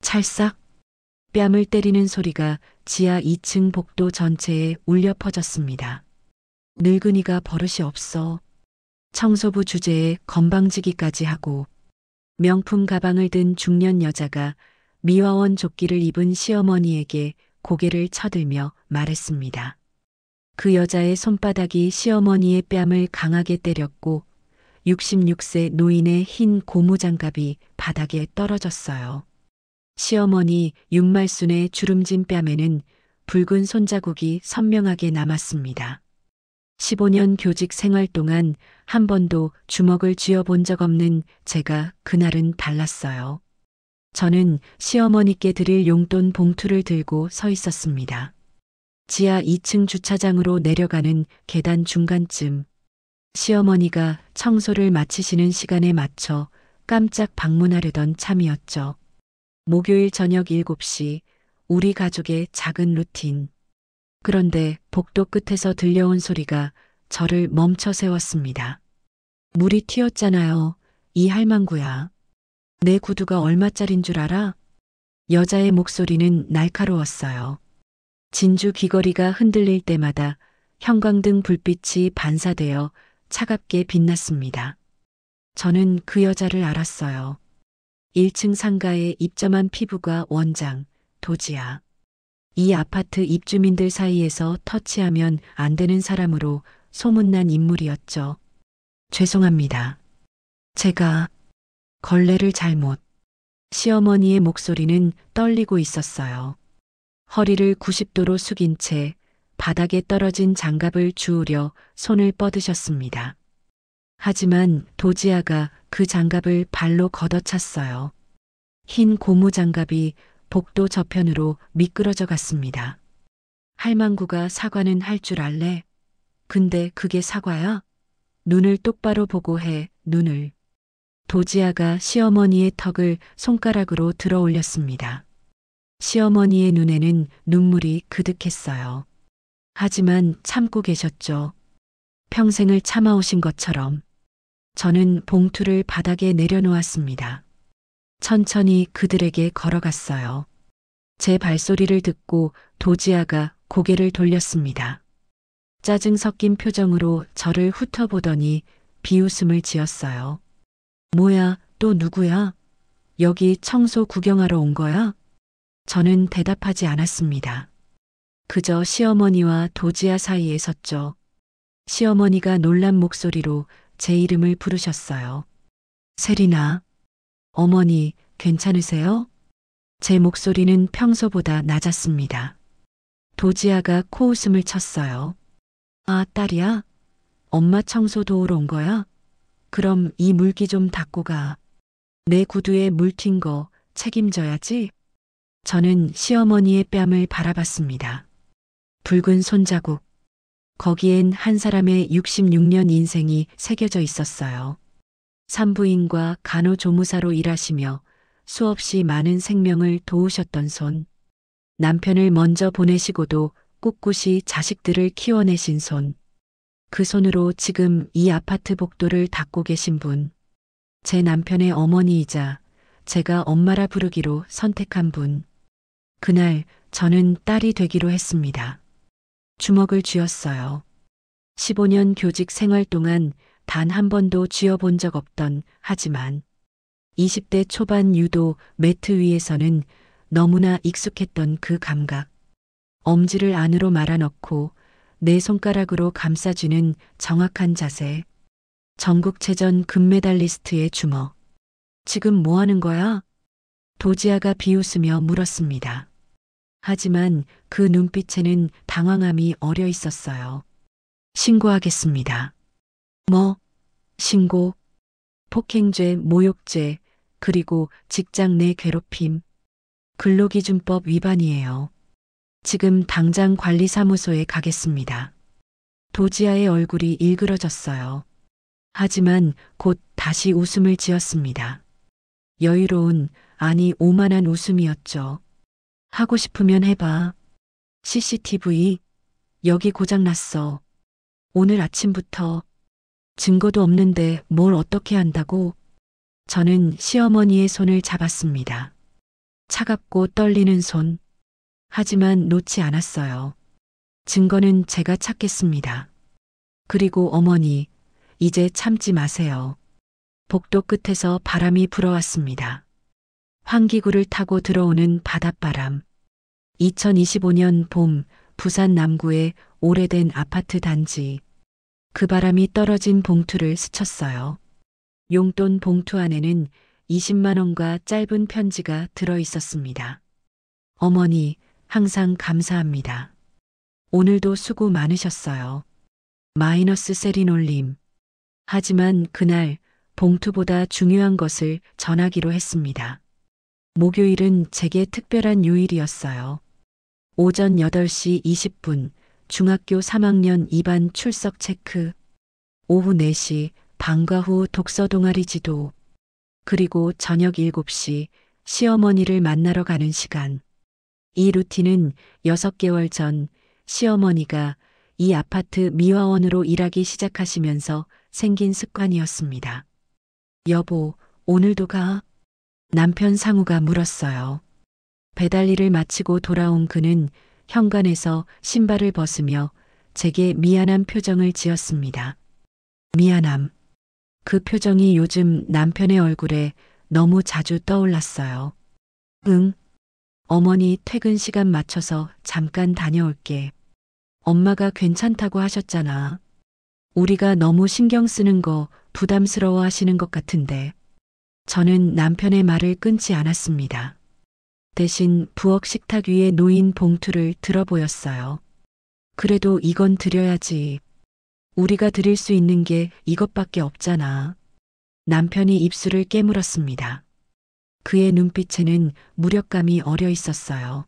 찰싹 뺨을 때리는 소리가 지하 2층 복도 전체에 울려 퍼졌습니다. 늙은이가 버릇이 없어. 청소부 주제에 건방지기까지 하고 명품 가방을 든 중년 여자가 미화원 조끼를 입은 시어머니에게 고개를 쳐들며 말했습니다. 그 여자의 손바닥이 시어머니의 뺨을 강하게 때렸고 66세 노인의 흰 고무장갑이 바닥에 떨어졌어요. 시어머니 윤말순의 주름진 뺨에는 붉은 손자국이 선명하게 남았습니다. 15년 교직 생활 동안 한 번도 주먹을 쥐어본 적 없는 제가 그날은 달랐어요. 저는 시어머니께 드릴 용돈 봉투를 들고 서 있었습니다. 지하 2층 주차장으로 내려가는 계단 중간쯤 시어머니가 청소를 마치시는 시간에 맞춰 깜짝 방문하려던 참이었죠. 목요일 저녁 7시 우리 가족의 작은 루틴. 그런데 복도 끝에서 들려온 소리가 저를 멈춰 세웠습니다. 물이 튀었잖아요. 이 할망구야. 내 구두가 얼마짜린 줄 알아? 여자의 목소리는 날카로웠어요. 진주 귀걸이가 흔들릴 때마다 형광등 불빛이 반사되어 차갑게 빛났습니다. 저는 그 여자를 알았어요. 1층 상가에 입점한 피부가 원장, 도지아. 이 아파트 입주민들 사이에서 터치하면 안 되는 사람으로 소문난 인물이었죠. 죄송합니다. 제가 걸레를 잘못. 시어머니의 목소리는 떨리고 있었어요. 허리를 90도로 숙인 채 바닥에 떨어진 장갑을 주우려 손을 뻗으셨습니다. 하지만 도지아가 그 장갑을 발로 걷어찼어요. 흰 고무 장갑이 복도 저편으로 미끄러져 갔습니다. 할망구가 사과는 할 줄 알래? 근데 그게 사과야? 눈을 똑바로 보고 해, 눈을. 도지아가 시어머니의 턱을 손가락으로 들어 올렸습니다. 시어머니의 눈에는 눈물이 그득했어요. 하지만 참고 계셨죠. 평생을 참아오신 것처럼. 저는 봉투를 바닥에 내려놓았습니다. 천천히 그들에게 걸어갔어요. 제 발소리를 듣고 도지아가 고개를 돌렸습니다. 짜증 섞인 표정으로 저를 훑어보더니 비웃음을 지었어요. 뭐야, 또 누구야? 여기 청소 구경하러 온 거야? 저는 대답하지 않았습니다. 그저 시어머니와 도지아 사이에 섰죠. 시어머니가 놀란 목소리로 제 이름을 부르셨어요. 세리나. 어머니, 괜찮으세요? 제 목소리는 평소보다 낮았습니다. 도지아가 코웃음을 쳤어요. 아, 딸이야? 엄마 청소 도우러 온 거야? 그럼 이 물기 좀 닦고 가. 내 구두에 물 튄 거 책임져야지. 저는 시어머니의 뺨을 바라봤습니다. 붉은 손자국. 거기엔 한 사람의 66년 인생이 새겨져 있었어요. 산부인과 간호조무사로 일하시며 수없이 많은 생명을 도우셨던 손. 남편을 먼저 보내시고도 꿋꿋이 자식들을 키워내신 손. 그 손으로 지금 이 아파트 복도를 닦고 계신 분. 제 남편의 어머니이자 제가 엄마라 부르기로 선택한 분. 그날 저는 딸이 되기로 했습니다. 주먹을 쥐었어요. 15년 교직 생활 동안 단 한 번도 쥐어본 적 없던 하지만 20대 초반 유도 매트 위에서는 너무나 익숙했던 그 감각. 엄지를 안으로 말아넣고 내 손가락으로 감싸주는 정확한 자세. 전국체전 금메달리스트의 주먹. 지금 뭐 하는 거야? 도지아가 비웃으며 물었습니다. 하지만 그 눈빛에는 당황함이 어려 있었어요. 신고하겠습니다. 뭐? 신고? 폭행죄, 모욕죄, 그리고 직장 내 괴롭힘. 근로기준법 위반이에요. 지금 당장 관리사무소에 가겠습니다. 도지아의 얼굴이 일그러졌어요. 하지만 곧 다시 웃음을 지었습니다. 여유로운, 아니 오만한 웃음이었죠. 하고 싶으면 해봐. CCTV, 여기 고장났어. 오늘 아침부터 증거도 없는데 뭘 어떻게 한다고? 저는 시어머니의 손을 잡았습니다. 차갑고 떨리는 손. 하지만 놓지 않았어요. 증거는 제가 찾겠습니다. 그리고 어머니, 이제 참지 마세요. 복도 끝에서 바람이 불어왔습니다. 환기구를 타고 들어오는 바닷바람. 2025년 봄, 부산 남구의 오래된 아파트 단지. 그 바람이 떨어진 봉투를 스쳤어요. 용돈 봉투 안에는 20만 원과 짧은 편지가 들어 있었습니다. 어머니, 항상 감사합니다. 오늘도 수고 많으셨어요. 마이너스 세리놀림. 하지만 그날 봉투보다 중요한 것을 전하기로 했습니다. 목요일은 제게 특별한 요일이었어요. 오전 8시 20분 중학교 3학년 2반 출석 체크. 오후 4시 방과 후 독서 동아리 지도. 그리고 저녁 7시 시어머니를 만나러 가는 시간. 이 루틴은 6개월 전 시어머니가 이 아파트 미화원으로 일하기 시작하시면서 생긴 습관이었습니다. 여보, 오늘도 가? 남편 상우가 물었어요. 배달 일을 마치고 돌아온 그는 현관에서 신발을 벗으며 제게 미안한 표정을 지었습니다. 미안함. 그 표정이 요즘 남편의 얼굴에 너무 자주 떠올랐어요. 응. 어머니 퇴근 시간 맞춰서 잠깐 다녀올게. 엄마가 괜찮다고 하셨잖아. 우리가 너무 신경 쓰는 거 부담스러워 하시는 것 같은데. 저는 남편의 말을 끊지 않았습니다. 대신 부엌 식탁 위에 놓인 봉투를 들어보였어요. 그래도 이건 드려야지. 우리가 드릴 수 있는 게 이것밖에 없잖아. 남편이 입술을 깨물었습니다. 그의 눈빛에는 무력감이 어려 있었어요.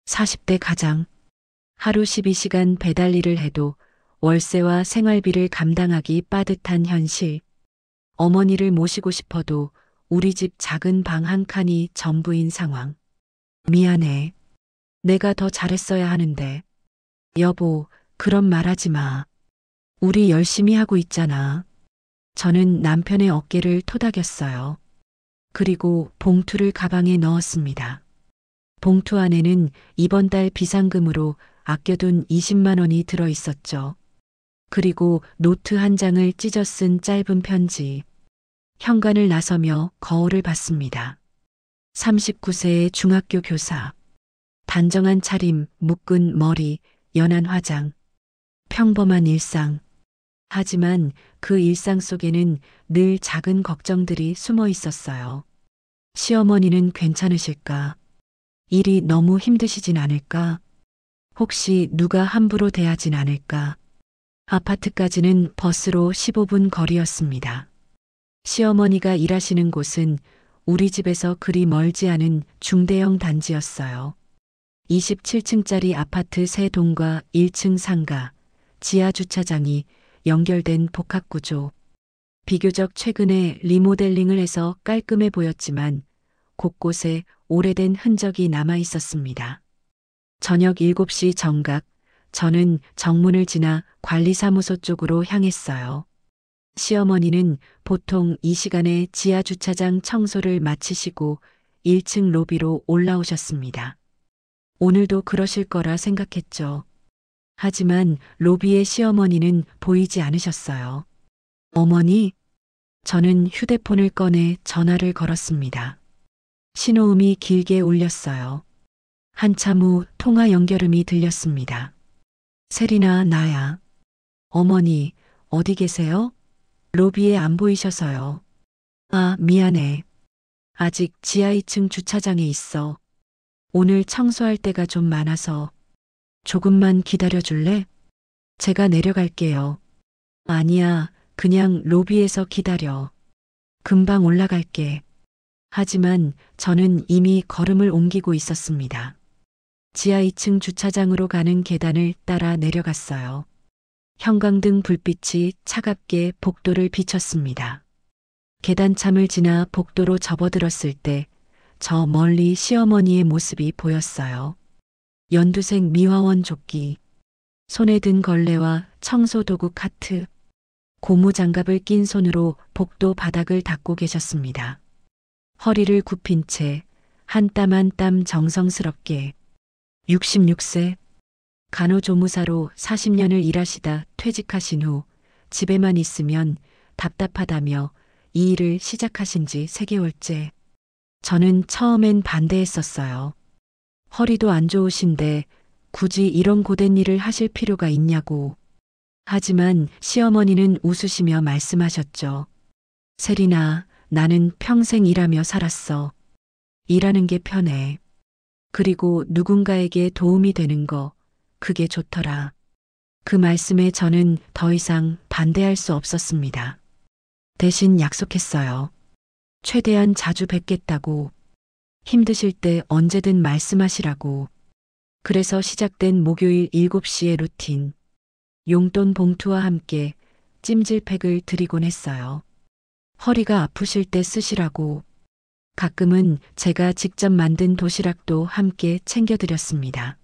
40대 가장. 하루 12시간 배달 일을 해도 월세와 생활비를 감당하기 빠듯한 현실. 어머니를 모시고 싶어도 우리 집 작은 방 한 칸이 전부인 상황. 미안해. 내가 더 잘했어야 하는데. 여보, 그런 말 하지 마. 우리 열심히 하고 있잖아. 저는 남편의 어깨를 토닥였어요. 그리고 봉투를 가방에 넣었습니다. 봉투 안에는 이번 달 비상금으로 아껴둔 20만 원이 들어 있었죠. 그리고 노트 한 장을 찢어 쓴 짧은 편지. 현관을 나서며 거울을 봤습니다. 39세의 중학교 교사. 단정한 차림, 묶은 머리, 연한 화장. 평범한 일상. 하지만 그 일상 속에는 늘 작은 걱정들이 숨어 있었어요. 시어머니는 괜찮으실까? 일이 너무 힘드시진 않을까? 혹시 누가 함부로 대하진 않을까? 아파트까지는 버스로 15분 거리였습니다. 시어머니가 일하시는 곳은 우리 집에서 그리 멀지 않은 중대형 단지였어요. 27층짜리 아파트 3동과 1층 상가, 지하 주차장이 연결된 복합구조. 비교적 최근에 리모델링을 해서 깔끔해 보였지만 곳곳에 오래된 흔적이 남아 있었습니다. 저녁 7시 정각, 저는 정문을 지나 관리사무소 쪽으로 향했어요. 시어머니는 보통 이 시간에 지하 주차장 청소를 마치시고 1층 로비로 올라오셨습니다. 오늘도 그러실 거라 생각했죠. 하지만 로비의 시어머니는 보이지 않으셨어요. 어머니? 저는 휴대폰을 꺼내 전화를 걸었습니다. 신호음이 길게 울렸어요. 한참 후 통화 연결음이 들렸습니다. 세리나, 나야. 어머니, 어디 계세요? 로비에 안 보이셔서요. 아, 미안해. 아직 지하 2층 주차장에 있어. 오늘 청소할 때가 좀 많아서. 조금만 기다려줄래? 제가 내려갈게요. 아니야, 그냥 로비에서 기다려. 금방 올라갈게. 하지만 저는 이미 걸음을 옮기고 있었습니다. 지하 2층 주차장으로 가는 계단을 따라 내려갔어요. 형광등 불빛이 차갑게 복도를 비쳤습니다. 계단참을 지나 복도로 접어들었을 때 저 멀리 시어머니의 모습이 보였어요. 연두색 미화원 조끼, 손에 든 걸레와 청소도구 카트, 고무장갑을 낀 손으로 복도 바닥을 닦고 계셨습니다. 허리를 굽힌 채 한 땀 한 땀 정성스럽게. 66세 간호조무사로 40년을 일하시다 퇴직하신 후 집에만 있으면 답답하다며 이 일을 시작하신 지 3개월째. 저는 처음엔 반대했었어요. 허리도 안 좋으신데 굳이 이런 고된 일을 하실 필요가 있냐고. 하지만 시어머니는 웃으시며 말씀하셨죠. 세린아, 나는 평생 일하며 살았어. 일하는 게 편해. 그리고 누군가에게 도움이 되는 거, 그게 좋더라. 그 말씀에 저는 더 이상 반대할 수 없었습니다. 대신 약속했어요. 최대한 자주 뵙겠다고. 힘드실 때 언제든 말씀하시라고. 그래서 시작된 목요일 7시의 루틴. 용돈 봉투와 함께 찜질팩을 드리곤 했어요. 허리가 아프실 때 쓰시라고. 가끔은 제가 직접 만든 도시락도 함께 챙겨드렸습니다.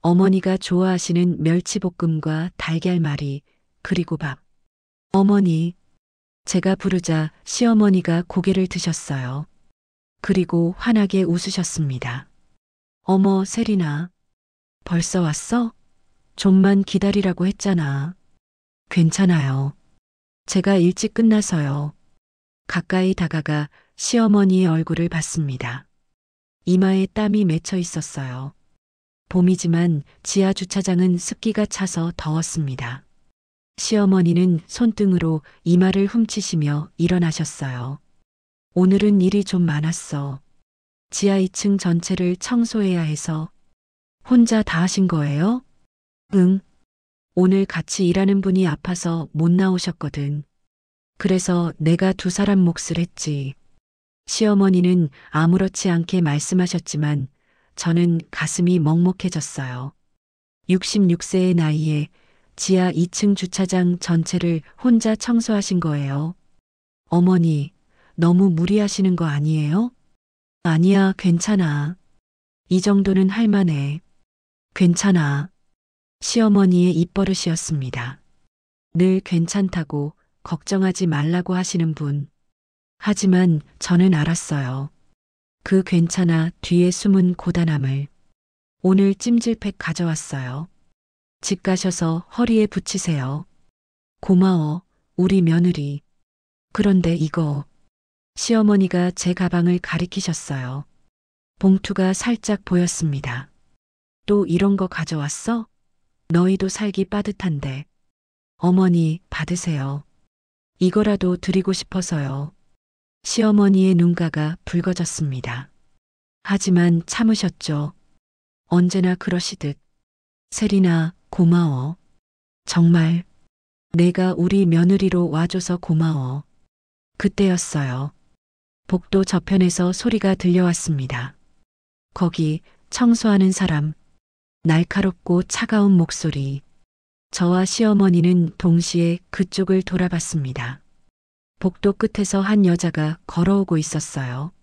어머니가 좋아하시는 멸치볶음과 달걀말이, 그리고 밥. 어머니, 제가 부르자 시어머니가 고개를 드셨어요. 그리고 환하게 웃으셨습니다. 어머, 세린아. 벌써 왔어? 좀만 기다리라고 했잖아. 괜찮아요. 제가 일찍 끝나서요. 가까이 다가가 시어머니의 얼굴을 봤습니다. 이마에 땀이 맺혀 있었어요. 봄이지만 지하 주차장은 습기가 차서 더웠습니다. 시어머니는 손등으로 이마를 훔치시며 일어나셨어요. 오늘은 일이 좀 많았어. 지하 2층 전체를 청소해야 해서. 혼자 다 하신 거예요? 응. 오늘 같이 일하는 분이 아파서 못 나오셨거든. 그래서 내가 2사람 몫을 했지. 시어머니는 아무렇지 않게 말씀하셨지만 저는 가슴이 먹먹해졌어요. 66세의 나이에 지하 2층 주차장 전체를 혼자 청소하신 거예요. 어머니, 너무 무리하시는 거 아니에요? 아니야, 괜찮아. 이 정도는 할 만해. 괜찮아. 시어머니의 입버릇이었습니다. 늘 괜찮다고 걱정하지 말라고 하시는 분. 하지만 저는 알았어요. 그 괜찮아 뒤에 숨은 고단함을. 오늘 찜질팩 가져왔어요. 집 가셔서 허리에 붙이세요. 고마워, 우리 며느리. 그런데 이거. 시어머니가 제 가방을 가리키셨어요. 봉투가 살짝 보였습니다. 또 이런 거 가져왔어? 너희도 살기 빠듯한데. 어머니, 받으세요. 이거라도 드리고 싶어서요. 시어머니의 눈가가 붉어졌습니다. 하지만 참으셨죠. 언제나 그러시듯. 세린아, 고마워. 정말 내가 우리 며느리로 와줘서 고마워. 그때였어요. 복도 저편에서 소리가 들려왔습니다. 거기 청소하는 사람. 날카롭고 차가운 목소리. 저와 시어머니는 동시에 그쪽을 돌아봤습니다. 복도 끝에서 한 여자가 걸어오고 있었어요.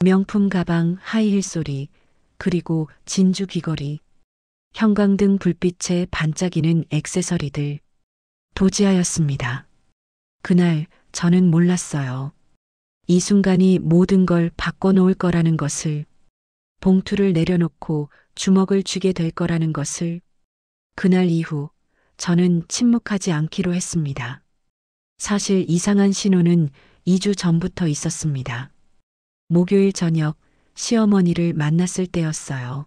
명품 가방, 하이힐 소리, 그리고 진주 귀걸이, 형광등 불빛에 반짝이는 액세서리들. 도지아였습니다. 그날 저는 몰랐어요. 이 순간이 모든 걸 바꿔놓을 거라는 것을. 봉투를 내려놓고 주먹을 쥐게 될 거라는 것을. 그날 이후 저는 침묵하지 않기로 했습니다. 사실 이상한 신호는 2주 전부터 있었습니다. 목요일 저녁 시어머니를 만났을 때였어요.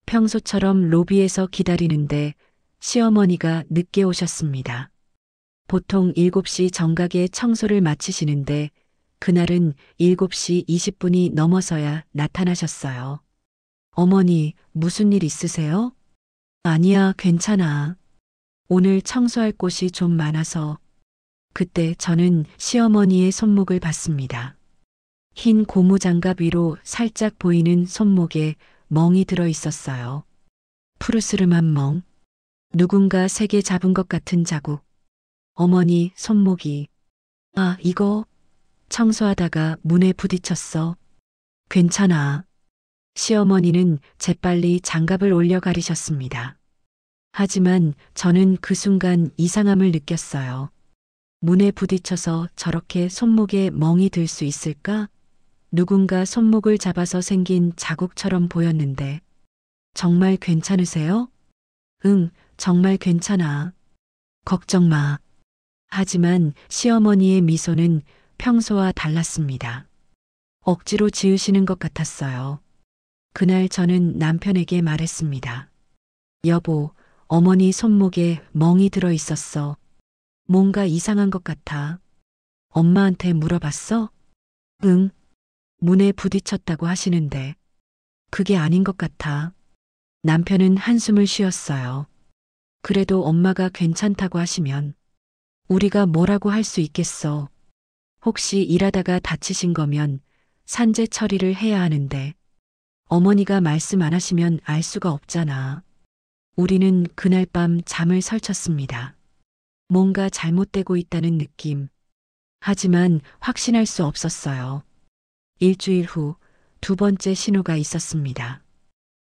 평소처럼 로비에서 기다리는데 시어머니가 늦게 오셨습니다. 보통 7시 정각에 청소를 마치시는데 그날은 7시 20분이 넘어서야 나타나셨어요. 어머니, 무슨 일 있으세요? 아니야, 괜찮아. 오늘 청소할 곳이 좀 많아서. 그때 저는 시어머니의 손목을 봤습니다. 흰 고무장갑 위로 살짝 보이는 손목에 멍이 들어 있었어요. 푸르스름한 멍. 누군가 세게 잡은 것 같은 자국. 어머니 손목이. 아, 이거. 청소하다가 문에 부딪혔어. 괜찮아. 시어머니는 재빨리 장갑을 올려 가리셨습니다. 하지만 저는 그 순간 이상함을 느꼈어요. 문에 부딪혀서 저렇게 손목에 멍이 들 수 있을까? 누군가 손목을 잡아서 생긴 자국처럼 보였는데 정말 괜찮으세요? 응, 정말 괜찮아. 걱정 마. 하지만 시어머니의 미소는 평소와 달랐습니다. 억지로 지으시는 것 같았어요. 그날 저는 남편에게 말했습니다. 여보, 어머니 손목에 멍이 들어 있었어. 뭔가 이상한 것 같아. 엄마한테 물어봤어? 응. 문에 부딪혔다고 하시는데 그게 아닌 것 같아. 남편은 한숨을 쉬었어요. 그래도 엄마가 괜찮다고 하시면 우리가 뭐라고 할 수 있겠어. 혹시 일하다가 다치신 거면 산재 처리를 해야 하는데 어머니가 말씀 안 하시면 알 수가 없잖아. 우리는 그날 밤 잠을 설쳤습니다. 뭔가 잘못되고 있다는 느낌. 하지만 확신할 수 없었어요. 일주일 후 두 번째 신호가 있었습니다.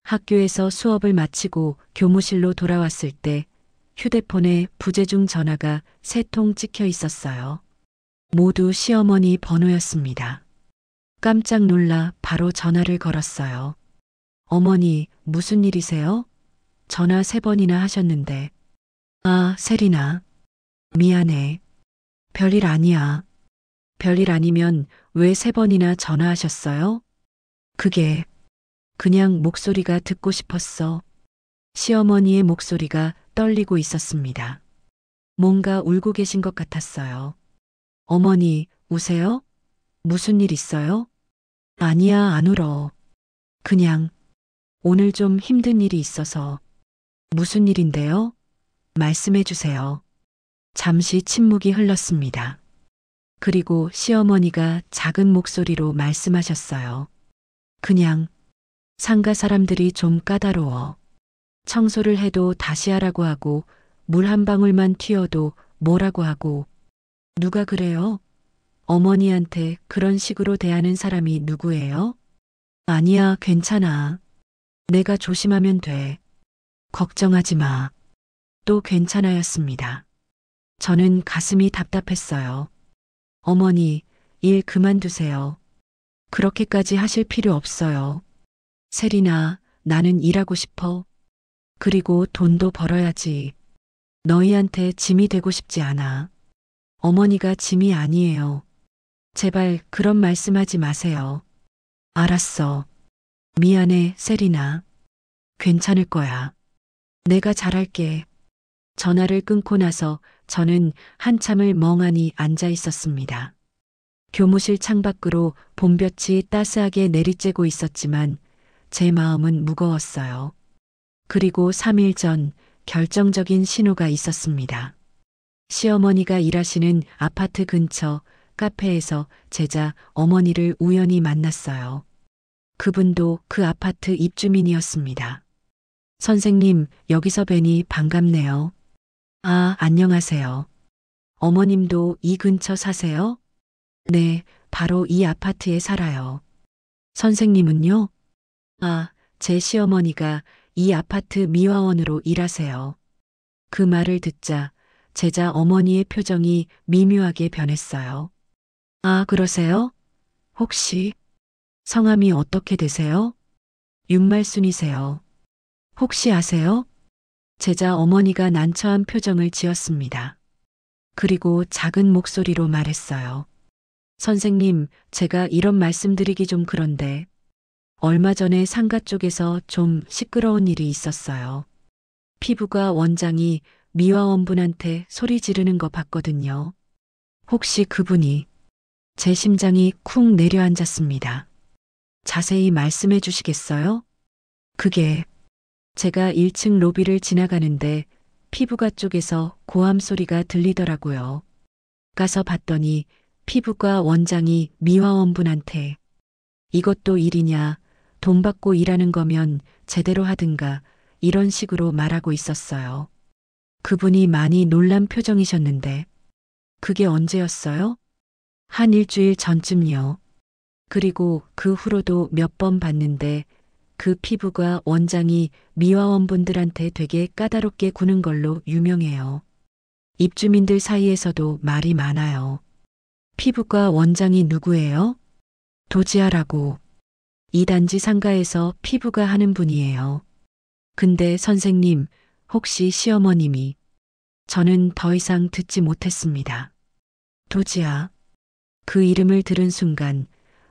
학교에서 수업을 마치고 교무실로 돌아왔을 때 휴대폰에 부재중 전화가 3통 찍혀 있었어요. 모두 시어머니 번호였습니다. 깜짝 놀라 바로 전화를 걸었어요. 어머니, 무슨 일이세요? 전화 3번이나 하셨는데. 아, 세리나. 미안해. 별일 아니야. 별일 아니면 왜 3번이나 전화하셨어요? 그게 그냥 목소리가 듣고 싶었어. 시어머니의 목소리가 떨리고 있었습니다. 뭔가 울고 계신 것 같았어요. 어머니, 우세요? 무슨 일 있어요? 아니야, 안 울어. 그냥 오늘 좀 힘든 일이 있어서. 무슨 일인데요? 말씀해 주세요. 잠시 침묵이 흘렀습니다. 그리고 시어머니가 작은 목소리로 말씀하셨어요. 그냥 상가 사람들이 좀 까다로워. 청소를 해도 다시 하라고 하고 물 한 방울만 튀어도 뭐라고 하고. 누가 그래요? 어머니한테 그런 식으로 대하는 사람이 누구예요? 아니야, 괜찮아. 내가 조심하면 돼. 걱정하지 마. 또 괜찮아였습니다. 저는 가슴이 답답했어요. 어머니, 일 그만두세요. 그렇게까지 하실 필요 없어요. 세리나, 나는 일하고 싶어. 그리고 돈도 벌어야지. 너희한테 짐이 되고 싶지 않아. 어머니가 짐이 아니에요. 제발 그런 말씀하지 마세요. 알았어. 미안해, 세리나. 괜찮을 거야. 내가 잘할게. 전화를 끊고 나서 저는 한참을 멍하니 앉아 있었습니다. 교무실 창밖으로 봄볕이 따스하게 내리쬐고 있었지만 제 마음은 무거웠어요. 그리고 3일 전 결정적인 신호가 있었습니다. 시어머니가 일하시는 아파트 근처 카페에서 제자 어머니를 우연히 만났어요. 그분도 그 아파트 입주민이었습니다. 선생님, 여기서 뵈니 반갑네요. 아, 안녕하세요. 어머님도 이 근처 사세요? 네, 바로 이 아파트에 살아요. 선생님은요? 아, 제 시어머니가 이 아파트 미화원으로 일하세요. 그 말을 듣자 제자 어머니의 표정이 미묘하게 변했어요. 아, 그러세요? 혹시 성함이 어떻게 되세요? 윤말순이세요. 혹시 아세요? 제자 어머니가 난처한 표정을 지었습니다. 그리고 작은 목소리로 말했어요. 선생님, 제가 이런 말씀드리기 좀 그런데 얼마 전에 상가 쪽에서 좀 시끄러운 일이 있었어요. 피부과 원장이 미화원분한테 소리 지르는 거 봤거든요. 혹시 그분이 제 심장이 쿵 내려앉았습니다. 자세히 말씀해 주시겠어요? 그게 제가 1층 로비를 지나가는데 피부과 쪽에서 고함 소리가 들리더라고요. 가서 봤더니 피부과 원장이 미화원분한테 이것도 일이냐, 돈 받고 일하는 거면 제대로 하든가 이런 식으로 말하고 있었어요. 그분이 많이 놀란 표정이셨는데 그게 언제였어요? 한 일주일 전쯤요. 그리고 그 후로도 몇 번 봤는데 그 피부과 원장이 미화원분들한테 되게 까다롭게 구는 걸로 유명해요. 입주민들 사이에서도 말이 많아요. 피부과 원장이 누구예요? 도지아라고. 이 단지 상가에서 피부가 하는 분이에요. 근데 선생님, 혹시 시어머님이. 저는 더 이상 듣지 못했습니다. 도지아. 그 이름을 들은 순간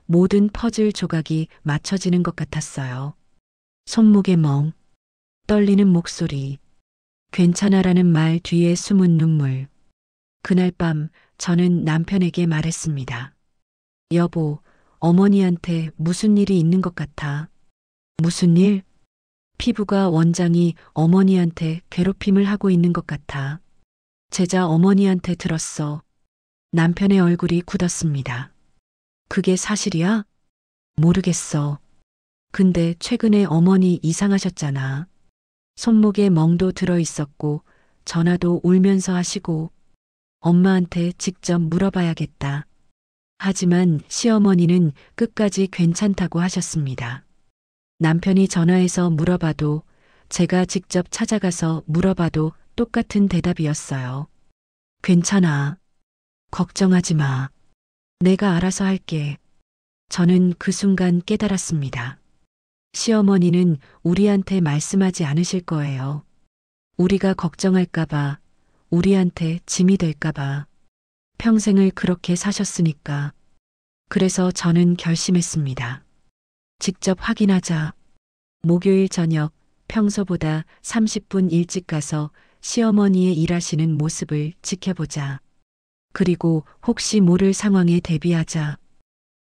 모든 퍼즐 조각이 맞춰지는 것 같았어요. 손목에 멍, 떨리는 목소리, 괜찮아라는 말 뒤에 숨은 눈물. 그날 밤 저는 남편에게 말했습니다. 여보, 어머니한테 무슨 일이 있는 것 같아. 무슨 일? 피부가 원장이 어머니한테 괴롭힘을 하고 있는 것 같아. 제자 어머니한테 들었어. 남편의 얼굴이 굳었습니다. 그게 사실이야? 모르겠어. 근데 최근에 어머니 이상하셨잖아. 손목에 멍도 들어 있었고 전화도 울면서 하시고 엄마한테 직접 물어봐야겠다. 하지만 시어머니는 끝까지 괜찮다고 하셨습니다. 남편이 전화해서 물어봐도 제가 직접 찾아가서 물어봐도 똑같은 대답이었어요. 괜찮아. 걱정하지 마. 내가 알아서 할게. 저는 그 순간 깨달았습니다. 시어머니는 우리한테 말씀하지 않으실 거예요. 우리가 걱정할까봐, 우리한테 짐이 될까봐. 평생을 그렇게 사셨으니까. 그래서 저는 결심했습니다. 직접 확인하자. 목요일 저녁 평소보다 30분 일찍 가서 시어머니의 일하시는 모습을 지켜보자. 그리고 혹시 모를 상황에 대비하자.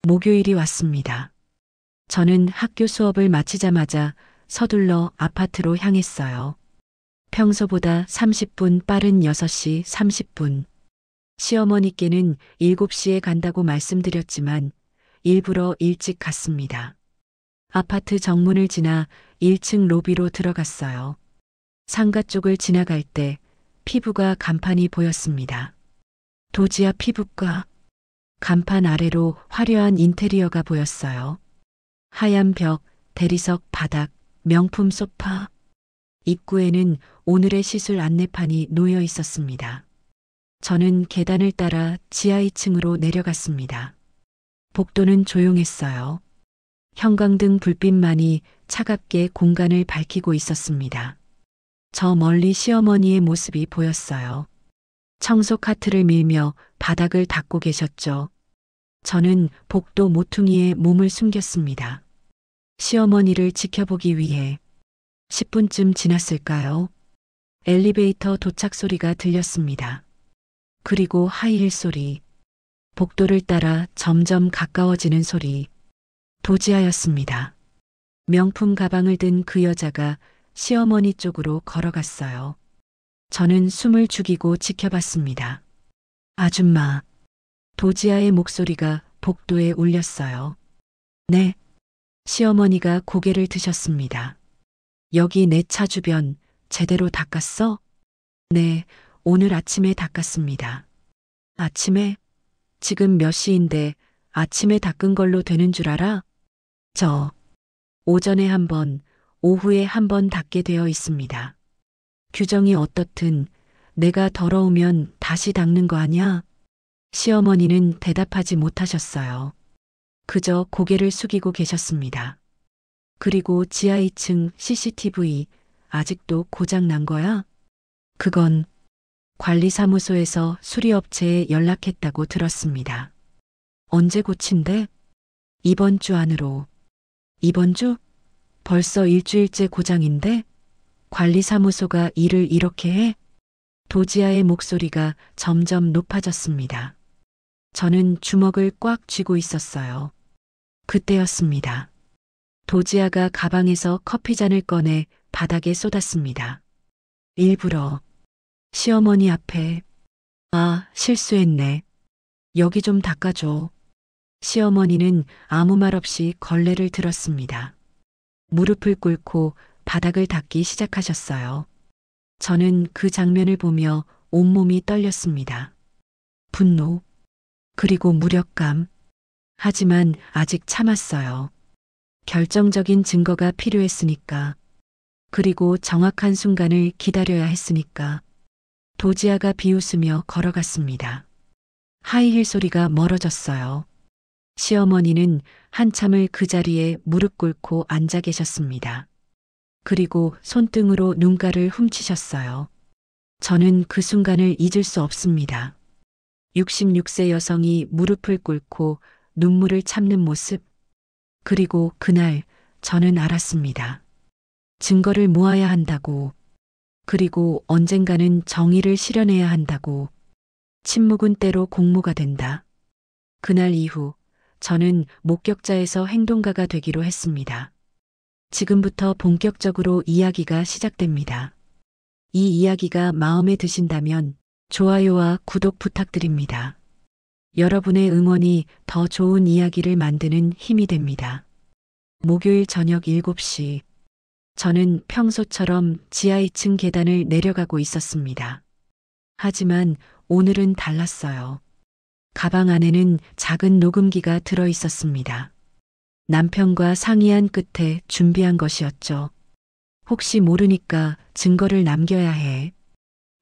목요일이 왔습니다. 저는 학교 수업을 마치자마자 서둘러 아파트로 향했어요. 평소보다 30분 빠른 6시 30분. 시어머니께는 7시에 간다고 말씀드렸지만 일부러 일찍 갔습니다. 아파트 정문을 지나 1층 로비로 들어갔어요. 상가 쪽을 지나갈 때 피부가 간판이 보였습니다. 도지아 피부과. 간판 아래로 화려한 인테리어가 보였어요. 하얀 벽, 대리석 바닥, 명품 소파. 입구에는 오늘의 시술 안내판이 놓여 있었습니다. 저는 계단을 따라 지하 2층으로 내려갔습니다. 복도는 조용했어요. 형광등 불빛만이 차갑게 공간을 밝히고 있었습니다. 저 멀리 시어머니의 모습이 보였어요. 청소 카트를 밀며 바닥을 닦고 계셨죠. 저는 복도 모퉁이에 몸을 숨겼습니다. 시어머니를 지켜보기 위해. 10분쯤 지났을까요? 엘리베이터 도착 소리가 들렸습니다. 그리고 하이힐 소리. 복도를 따라 점점 가까워지는 소리. 도지아였습니다. 명품 가방을 든 그 여자가 시어머니 쪽으로 걸어갔어요. 저는 숨을 죽이고 지켜봤습니다. 아줌마. 도지아의 목소리가 복도에 울렸어요. 네. 시어머니가 고개를 드셨습니다. 여기 내 차 주변 제대로 닦았어? 네, 오늘 아침에 닦았습니다. 아침에? 지금 몇 시인데 아침에 닦은 걸로 되는 줄 알아? 저 오전에 한 번, 오후에 한 번 닦게 되어 있습니다. 규정이 어떻든 내가 더러우면 다시 닦는 거 아냐? 시어머니는 대답하지 못하셨어요. 그저 고개를 숙이고 계셨습니다. 그리고 지하 2층 CCTV 아직도 고장 난 거야? 그건 관리사무소에서 수리업체에 연락했다고 들었습니다. 언제 고친대? 이번 주 안으로. 이번 주? 벌써 일주일째 고장인데? 관리사무소가 일을 이렇게 해? 도지아의 목소리가 점점 높아졌습니다. 저는 주먹을 꽉 쥐고 있었어요. 그때였습니다. 도지아가 가방에서 커피잔을 꺼내 바닥에 쏟았습니다. 일부러. 시어머니 앞에. 아, 실수했네. 여기 좀 닦아줘. 시어머니는 아무 말 없이 걸레를 들었습니다. 무릎을 꿇고 바닥을 닦기 시작하셨어요. 저는 그 장면을 보며 온몸이 떨렸습니다. 분노, 그리고 무력감. 하지만 아직 참았어요. 결정적인 증거가 필요했으니까. 그리고 정확한 순간을 기다려야 했으니까. 도지아가 비웃으며 걸어갔습니다. 하이힐 소리가 멀어졌어요. 시어머니는 한참을 그 자리에 무릎 꿇고 앉아 계셨습니다. 그리고 손등으로 눈가를 훔치셨어요. 저는 그 순간을 잊을 수 없습니다. 66세 여성이 무릎을 꿇고 눈물을 참는 모습. 그리고 그날 저는 알았습니다. 증거를 모아야 한다고. 그리고 언젠가는 정의를 실현해야 한다고. 침묵은 때로 공모가 된다. 그날 이후 저는 목격자에서 행동가가 되기로 했습니다. 지금부터 본격적으로 이야기가 시작됩니다. 이 이야기가 마음에 드신다면 좋아요와 구독 부탁드립니다. 여러분의 응원이 더 좋은 이야기를 만드는 힘이 됩니다. 목요일 저녁 7시. 저는 평소처럼 지하 2층 계단을 내려가고 있었습니다. 하지만 오늘은 달랐어요. 가방 안에는 작은 녹음기가 들어 있었습니다. 남편과 상의한 끝에 준비한 것이었죠. 혹시 모르니까 증거를 남겨야 해.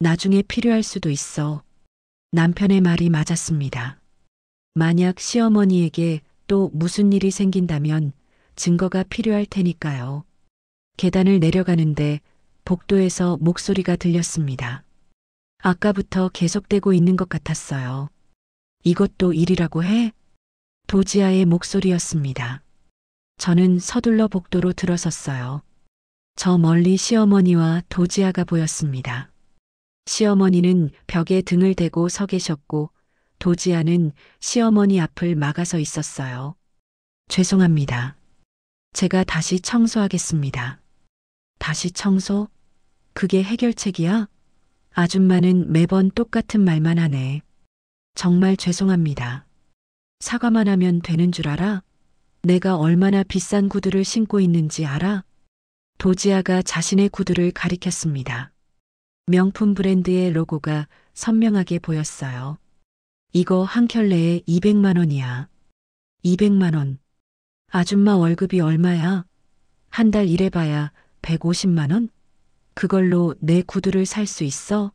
나중에 필요할 수도 있어. 남편의 말이 맞았습니다. 만약 시어머니에게 또 무슨 일이 생긴다면 증거가 필요할 테니까요. 계단을 내려가는데 복도에서 목소리가 들렸습니다. 아까부터 계속되고 있는 것 같았어요. 이것도 일이라고 해? 도지아의 목소리였습니다. 저는 서둘러 복도로 들어섰어요. 저 멀리 시어머니와 도지아가 보였습니다. 시어머니는 벽에 등을 대고 서 계셨고 도지아는 시어머니 앞을 막아서 있었어요. 죄송합니다. 제가 다시 청소하겠습니다. 다시 청소? 그게 해결책이야? 아줌마는 매번 똑같은 말만 하네. 정말 죄송합니다. 사과만 하면 되는 줄 알아? 내가 얼마나 비싼 구두를 신고 있는지 알아? 도지아가 자신의 구두를 가리켰습니다. 명품 브랜드의 로고가 선명하게 보였어요. 이거 한 켤레에 200만 원이야. 200만 원. 아줌마 월급이 얼마야? 한 달 일해봐야 150만 원? 그걸로 내 구두를 살 수 있어?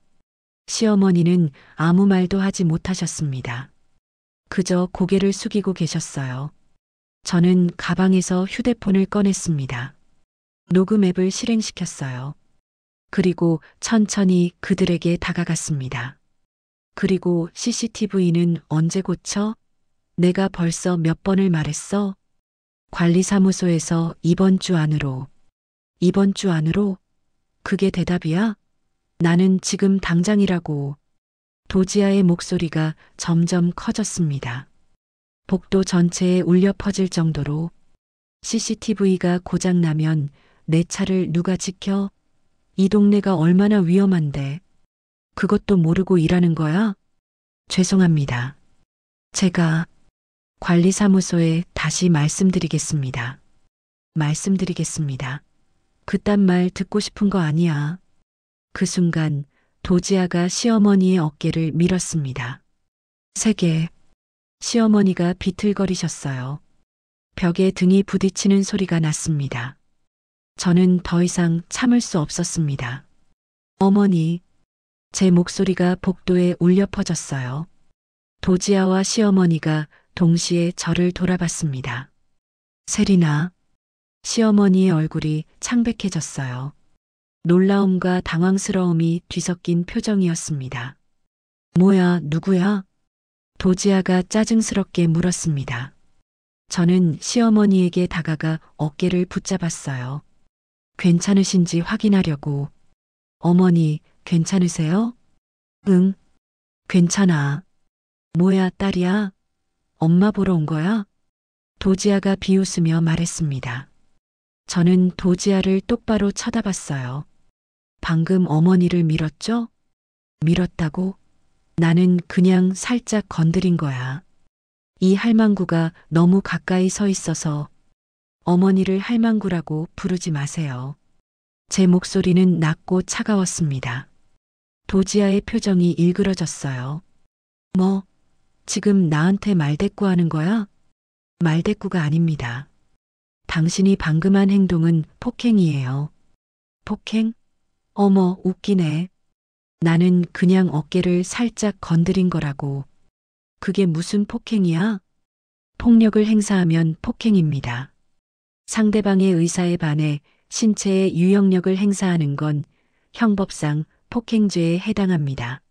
시어머니는 아무 말도 하지 못하셨습니다. 그저 고개를 숙이고 계셨어요. 저는 가방에서 휴대폰을 꺼냈습니다. 녹음 앱을 실행시켰어요. 그리고 천천히 그들에게 다가갔습니다. 그리고 CCTV는 언제 고쳐? 내가 벌써 몇 번을 말했어? 관리사무소에서 이번 주 안으로. 이번 주 안으로? 그게 대답이야? 나는 지금 당장이라고. 도지아의 목소리가 점점 커졌습니다. 복도 전체에 울려 퍼질 정도로. CCTV가 고장나면 내 차를 누가 지켜? 이 동네가 얼마나 위험한데. 그것도 모르고 일하는 거야? 죄송합니다. 제가 관리사무소에 다시 말씀드리겠습니다. 말씀드리겠습니다. 그딴 말 듣고 싶은 거 아니야. 그 순간 도지아가 시어머니의 어깨를 밀었습니다. 세게. 시어머니가 비틀거리셨어요. 벽에 등이 부딪히는 소리가 났습니다. 저는 더 이상 참을 수 없었습니다. 어머니. 제 목소리가 복도에 울려 퍼졌어요. 도지아와 시어머니가 동시에 저를 돌아봤습니다. 세리나. 시어머니의 얼굴이 창백해졌어요. 놀라움과 당황스러움이 뒤섞인 표정이었습니다. 뭐야, 누구야? 도지아가 짜증스럽게 물었습니다. 저는 시어머니에게 다가가 어깨를 붙잡았어요. 괜찮으신지 확인하려고. 어머니, 괜찮으세요? 응, 괜찮아. 뭐야, 딸이야? 엄마 보러 온 거야? 도지아가 비웃으며 말했습니다. 저는 도지아를 똑바로 쳐다봤어요. 방금 어머니를 밀었죠? 밀었다고? 나는 그냥 살짝 건드린 거야. 이 할망구가 너무 가까이 서 있어서. 어머니를 할망구라고 부르지 마세요. 제 목소리는 낮고 차가웠습니다. 도지아의 표정이 일그러졌어요. 뭐, 지금 나한테 말대꾸하는 거야? 말대꾸가 아닙니다. 당신이 방금 한 행동은 폭행이에요. 폭행? 어머, 웃기네. 나는 그냥 어깨를 살짝 건드린 거라고. 그게 무슨 폭행이야? 폭력을 행사하면 폭행입니다. 상대방의 의사에 반해 신체의 유형력을 행사하는 건 형법상 폭행죄에 해당합니다.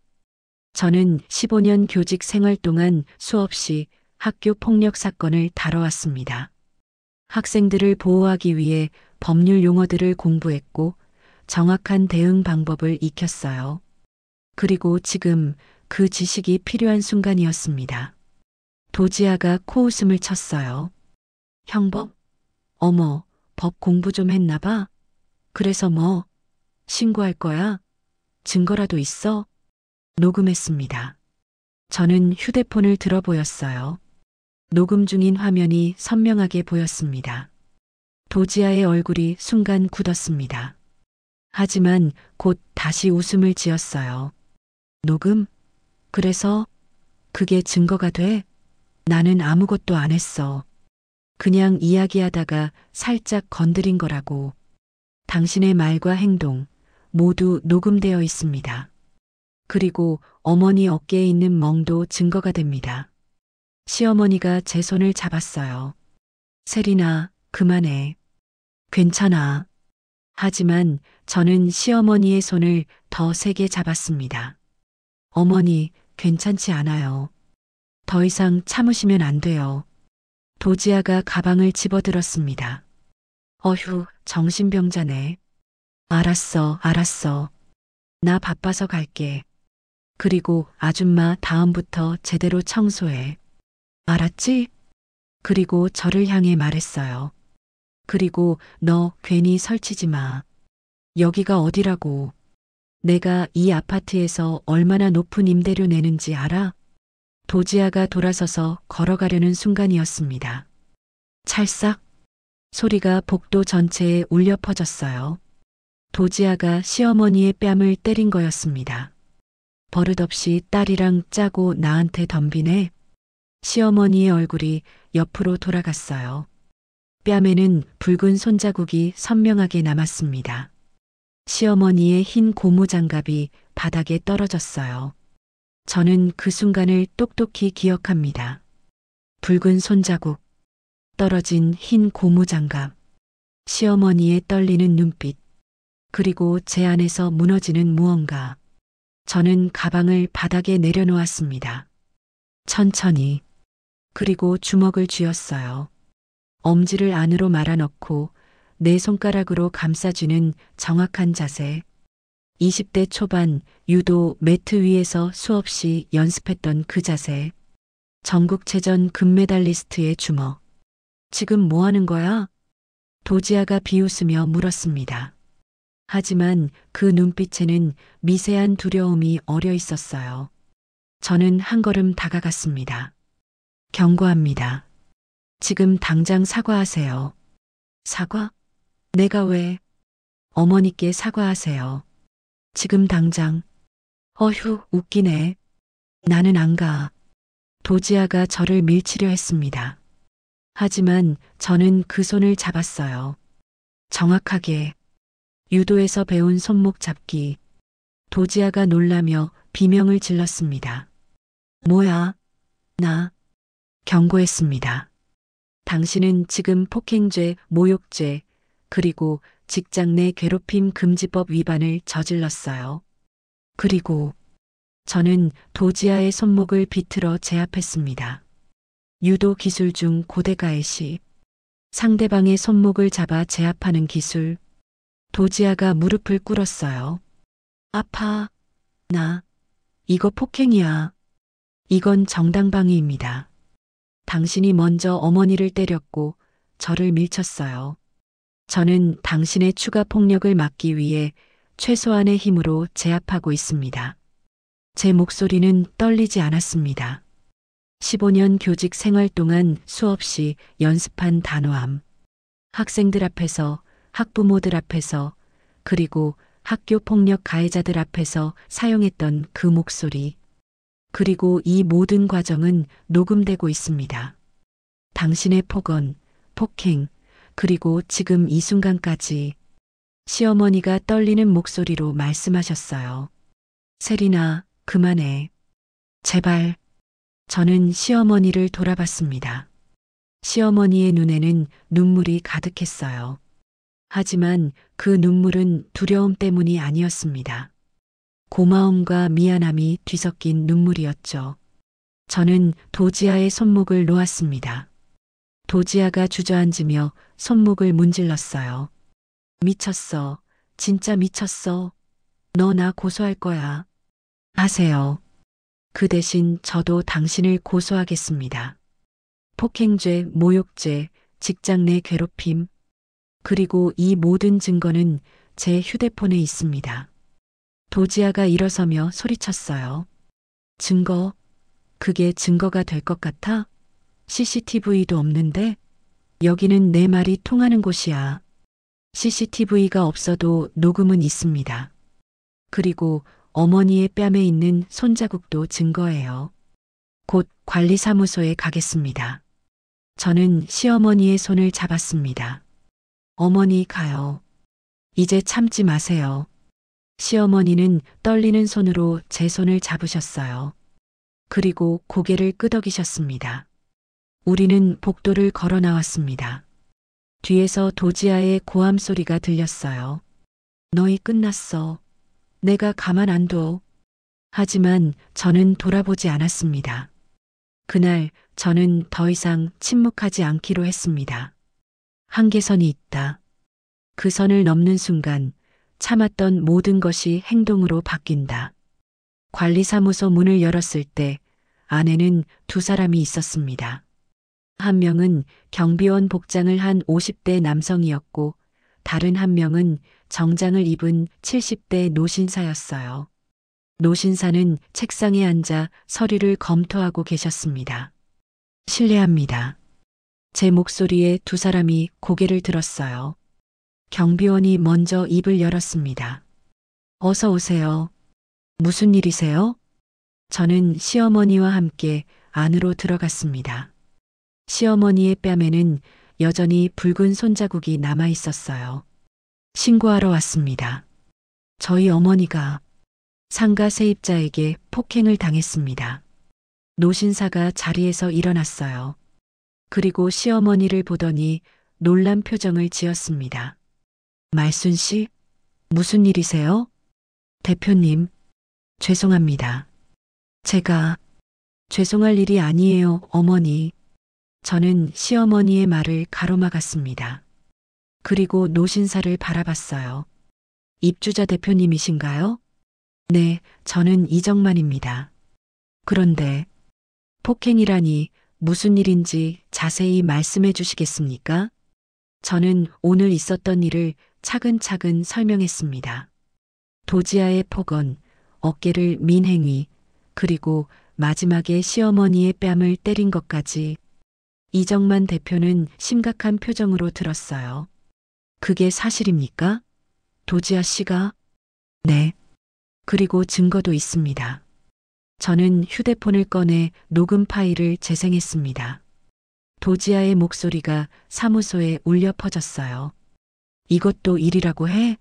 저는 15년 교직 생활 동안 수없이 학교 폭력 사건을 다뤄왔습니다. 학생들을 보호하기 위해 법률 용어들을 공부했고 정확한 대응 방법을 익혔어요. 그리고 지금 그 지식이 필요한 순간이었습니다. 도지아가 코웃음을 쳤어요. 형법? 어머, 법 공부 좀 했나 봐? 그래서 뭐? 신고할 거야? 증거라도 있어? 녹음했습니다. 저는 휴대폰을 들어 보였어요. 녹음 중인 화면이 선명하게 보였습니다. 도지아의 얼굴이 순간 굳었습니다. 하지만 곧 다시 웃음을 지었어요. 녹음? 그래서 그게 증거가 돼? 나는 아무것도 안 했어. 그냥 이야기하다가 살짝 건드린 거라고. 당신의 말과 행동 모두 녹음되어 있습니다. 그리고 어머니 어깨에 있는 멍도 증거가 됩니다. 시어머니가 제 손을 잡았어요. 세린아, 그만해. 괜찮아. 하지만 저는 시어머니의 손을 더 세게 잡았습니다. 어머니, 괜찮지 않아요. 더 이상 참으시면 안 돼요. 도지아가 가방을 집어들었습니다. 어휴, 정신병자네. 알았어, 알았어. 나 바빠서 갈게. 그리고 아줌마 다음부터 제대로 청소해. 알았지? 그리고 저를 향해 말했어요. 그리고 너 괜히 설치지 마. 여기가 어디라고. 내가 이 아파트에서 얼마나 높은 임대료 내는지 알아? 도지아가 돌아서서 걸어가려는 순간이었습니다. 찰싹 소리가 복도 전체에 울려 퍼졌어요. 도지아가 시어머니의 뺨을 때린 거였습니다. 버릇없이 딸이랑 짜고 나한테 덤비네. 시어머니의 얼굴이 옆으로 돌아갔어요. 뺨에는 붉은 손자국이 선명하게 남았습니다. 시어머니의 흰 고무장갑이 바닥에 떨어졌어요. 저는 그 순간을 똑똑히 기억합니다. 붉은 손자국, 떨어진 흰 고무장갑, 시어머니의 떨리는 눈빛, 그리고 제 안에서 무너지는 무언가. 저는 가방을 바닥에 내려놓았습니다. 천천히. 그리고 주먹을 쥐었어요. 엄지를 안으로 말아넣고 내 손가락으로 감싸쥐는 정확한 자세. 20대 초반 유도 매트 위에서 수없이 연습했던 그 자세. 전국체전 금메달리스트의 주먹. 지금 뭐 하는 거야? 도지아가 비웃으며 물었습니다. 하지만 그 눈빛에는 미세한 두려움이 어려 있었어요. 저는 한 걸음 다가갔습니다. 경고합니다. 지금 당장 사과하세요. 사과? 내가 왜? 어머니께 사과하세요. 지금 당장. 어휴, 웃기네. 나는 안 가. 도지아가 저를 밀치려 했습니다. 하지만 저는 그 손을 잡았어요. 정확하게. 유도에서 배운 손목 잡기. 도지아가 놀라며 비명을 질렀습니다. 뭐야? 나. 경고했습니다. 당신은 지금 폭행죄, 모욕죄, 그리고 직장 내 괴롭힘 금지법 위반을 저질렀어요. 그리고 저는 도지아의 손목을 비틀어 제압했습니다. 유도 기술 중 고대가의 시. 상대방의 손목을 잡아 제압하는 기술. 도지아가 무릎을 꿇었어요. 아파. 나. 이거 폭행이야. 이건 정당방위입니다. 당신이 먼저 어머니를 때렸고 저를 밀쳤어요. 저는 당신의 추가 폭력을 막기 위해 최소한의 힘으로 제압하고 있습니다. 제 목소리는 떨리지 않았습니다. 15년 교직 생활 동안 수없이 연습한 단호함. 학생들 앞에서, 학부모들 앞에서, 그리고 학교 폭력 가해자들 앞에서 사용했던 그 목소리. 그리고 이 모든 과정은 녹음되고 있습니다. 당신의 폭언, 폭행, 그리고 지금 이 순간까지 시어머니가 떨리는 목소리로 말씀하셨어요. 세린아, 그만해. 제발. 저는 시어머니를 돌아봤습니다. 시어머니의 눈에는 눈물이 가득했어요. 하지만 그 눈물은 두려움 때문이 아니었습니다. 고마움과 미안함이 뒤섞인 눈물이었죠. 저는 도지아의 손목을 놓았습니다. 도지아가 주저앉으며 손목을 문질렀어요. 미쳤어. 진짜 미쳤어. 너 나 고소할 거야. 하세요. 그 대신 저도 당신을 고소하겠습니다. 폭행죄, 모욕죄, 직장 내 괴롭힘. 그리고 이 모든 증거는 제 휴대폰에 있습니다. 도지아가 일어서며 소리쳤어요. 증거? 그게 증거가 될 것 같아? CCTV도 없는데? 여기는 내 말이 통하는 곳이야. CCTV가 없어도 녹음은 있습니다. 그리고 어머니의 뺨에 있는 손자국도 증거예요. 곧 관리사무소에 가겠습니다. 저는 시어머니의 손을 잡았습니다. 어머니 가요. 이제 참지 마세요. 시어머니는 떨리는 손으로 제 손을 잡으셨어요. 그리고 고개를 끄덕이셨습니다. 우리는 복도를 걸어 나왔습니다. 뒤에서 도지아의 고함 소리가 들렸어요. 너희 끝났어. 내가 가만 안 둬. 하지만 저는 돌아보지 않았습니다. 그날 저는 더 이상 침묵하지 않기로 했습니다. 한계선이 있다. 그 선을 넘는 순간 참았던 모든 것이 행동으로 바뀐다. 관리사무소 문을 열었을 때 안에는 두 사람이 있었습니다. 한 명은 경비원 복장을 한 50대 남성이었고 다른 한 명은 정장을 입은 70대 노신사였어요. 노신사는 책상에 앉아 서류를 검토하고 계셨습니다. 실례합니다. 제 목소리에 두 사람이 고개를 들었어요. 경비원이 먼저 입을 열었습니다. 어서 오세요. 무슨 일이세요? 저는 시어머니와 함께 안으로 들어갔습니다. 시어머니의 뺨에는 여전히 붉은 손자국이 남아 있었어요. 신고하러 왔습니다. 저희 어머니가 상가 세입자에게 폭행을 당했습니다. 노신사가 자리에서 일어났어요. 그리고 시어머니를 보더니 놀란 표정을 지었습니다. 말순 씨, 무슨 일이세요? 대표님, 죄송합니다. 제가 죄송할 일이 아니에요, 어머니. 저는 시어머니의 말을 가로막았습니다. 그리고 노신사를 바라봤어요. 입주자 대표님이신가요? 네, 저는 이정만입니다. 그런데 폭행이라니 무슨 일인지 자세히 말씀해 주시겠습니까? 저는 오늘 있었던 일을 차근차근 설명했습니다. 도지아의 폭언, 어깨를 민 행위, 그리고 마지막에 시어머니의 뺨을 때린 것까지. 이정만 대표는 심각한 표정으로 들었어요. 그게 사실입니까? 도지아 씨가? 네. 그리고 증거도 있습니다. 저는 휴대폰을 꺼내 녹음 파일을 재생했습니다. 도지아의 목소리가 사무소에 울려 퍼졌어요. 이것도 일이라고 해?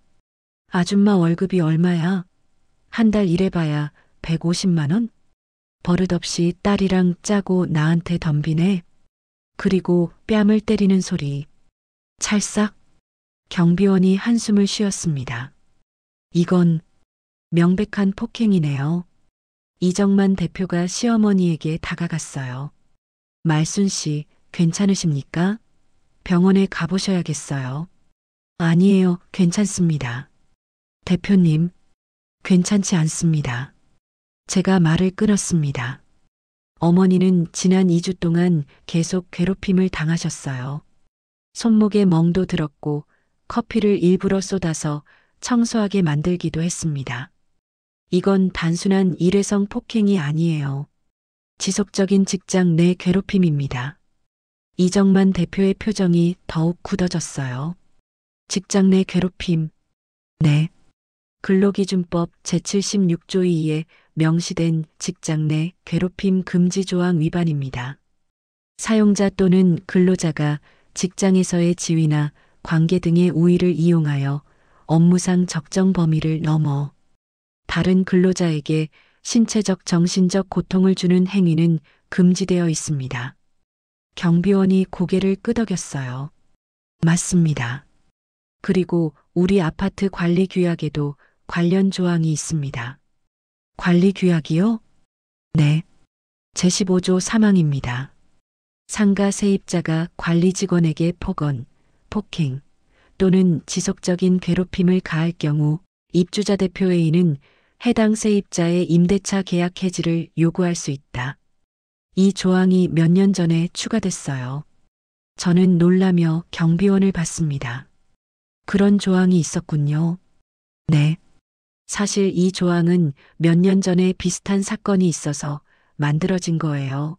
아줌마 월급이 얼마야? 한 달 일해봐야 150만 원? 버릇없이 딸이랑 짜고 나한테 덤비네. 그리고 뺨을 때리는 소리. 찰싹. 경비원이 한숨을 쉬었습니다. 이건 명백한 폭행이네요. 이정만 대표가 시어머니에게 다가갔어요. 말순 씨, 괜찮으십니까? 병원에 가보셔야겠어요. 아니에요, 괜찮습니다. 대표님, 괜찮지 않습니다. 제가 말을 끊었습니다. 어머니는 지난 2주 동안 계속 괴롭힘을 당하셨어요. 손목에 멍도 들었고 커피를 일부러 쏟아서 청소하게 만들기도 했습니다. 이건 단순한 일회성 폭행이 아니에요. 지속적인 직장 내 괴롭힘입니다. 이정만 대표의 표정이 더욱 굳어졌어요. 직장 내 괴롭힘. 네. 근로기준법 제76조 2에 명시된 직장 내 괴롭힘 금지 조항 위반입니다. 사용자 또는 근로자가 직장에서의 지위나 관계 등의 우위를 이용하여 업무상 적정 범위를 넘어 다른 근로자에게 신체적 정신적 고통을 주는 행위는 금지되어 있습니다. 경비원이 고개를 끄덕였어요. 맞습니다. 그리고 우리 아파트 관리 규약에도 관련 조항이 있습니다. 관리 규약이요? 네. 제15조 3항입니다. 상가 세입자가 관리 직원에게 폭언, 폭행 또는 지속적인 괴롭힘을 가할 경우 입주자 대표회의는 해당 세입자의 임대차 계약 해지를 요구할 수 있다. 이 조항이 몇 년 전에 추가됐어요. 저는 놀라며 경비원을 봤습니다. 그런 조항이 있었군요. 네. 사실 이 조항은 몇 년 전에 비슷한 사건이 있어서 만들어진 거예요.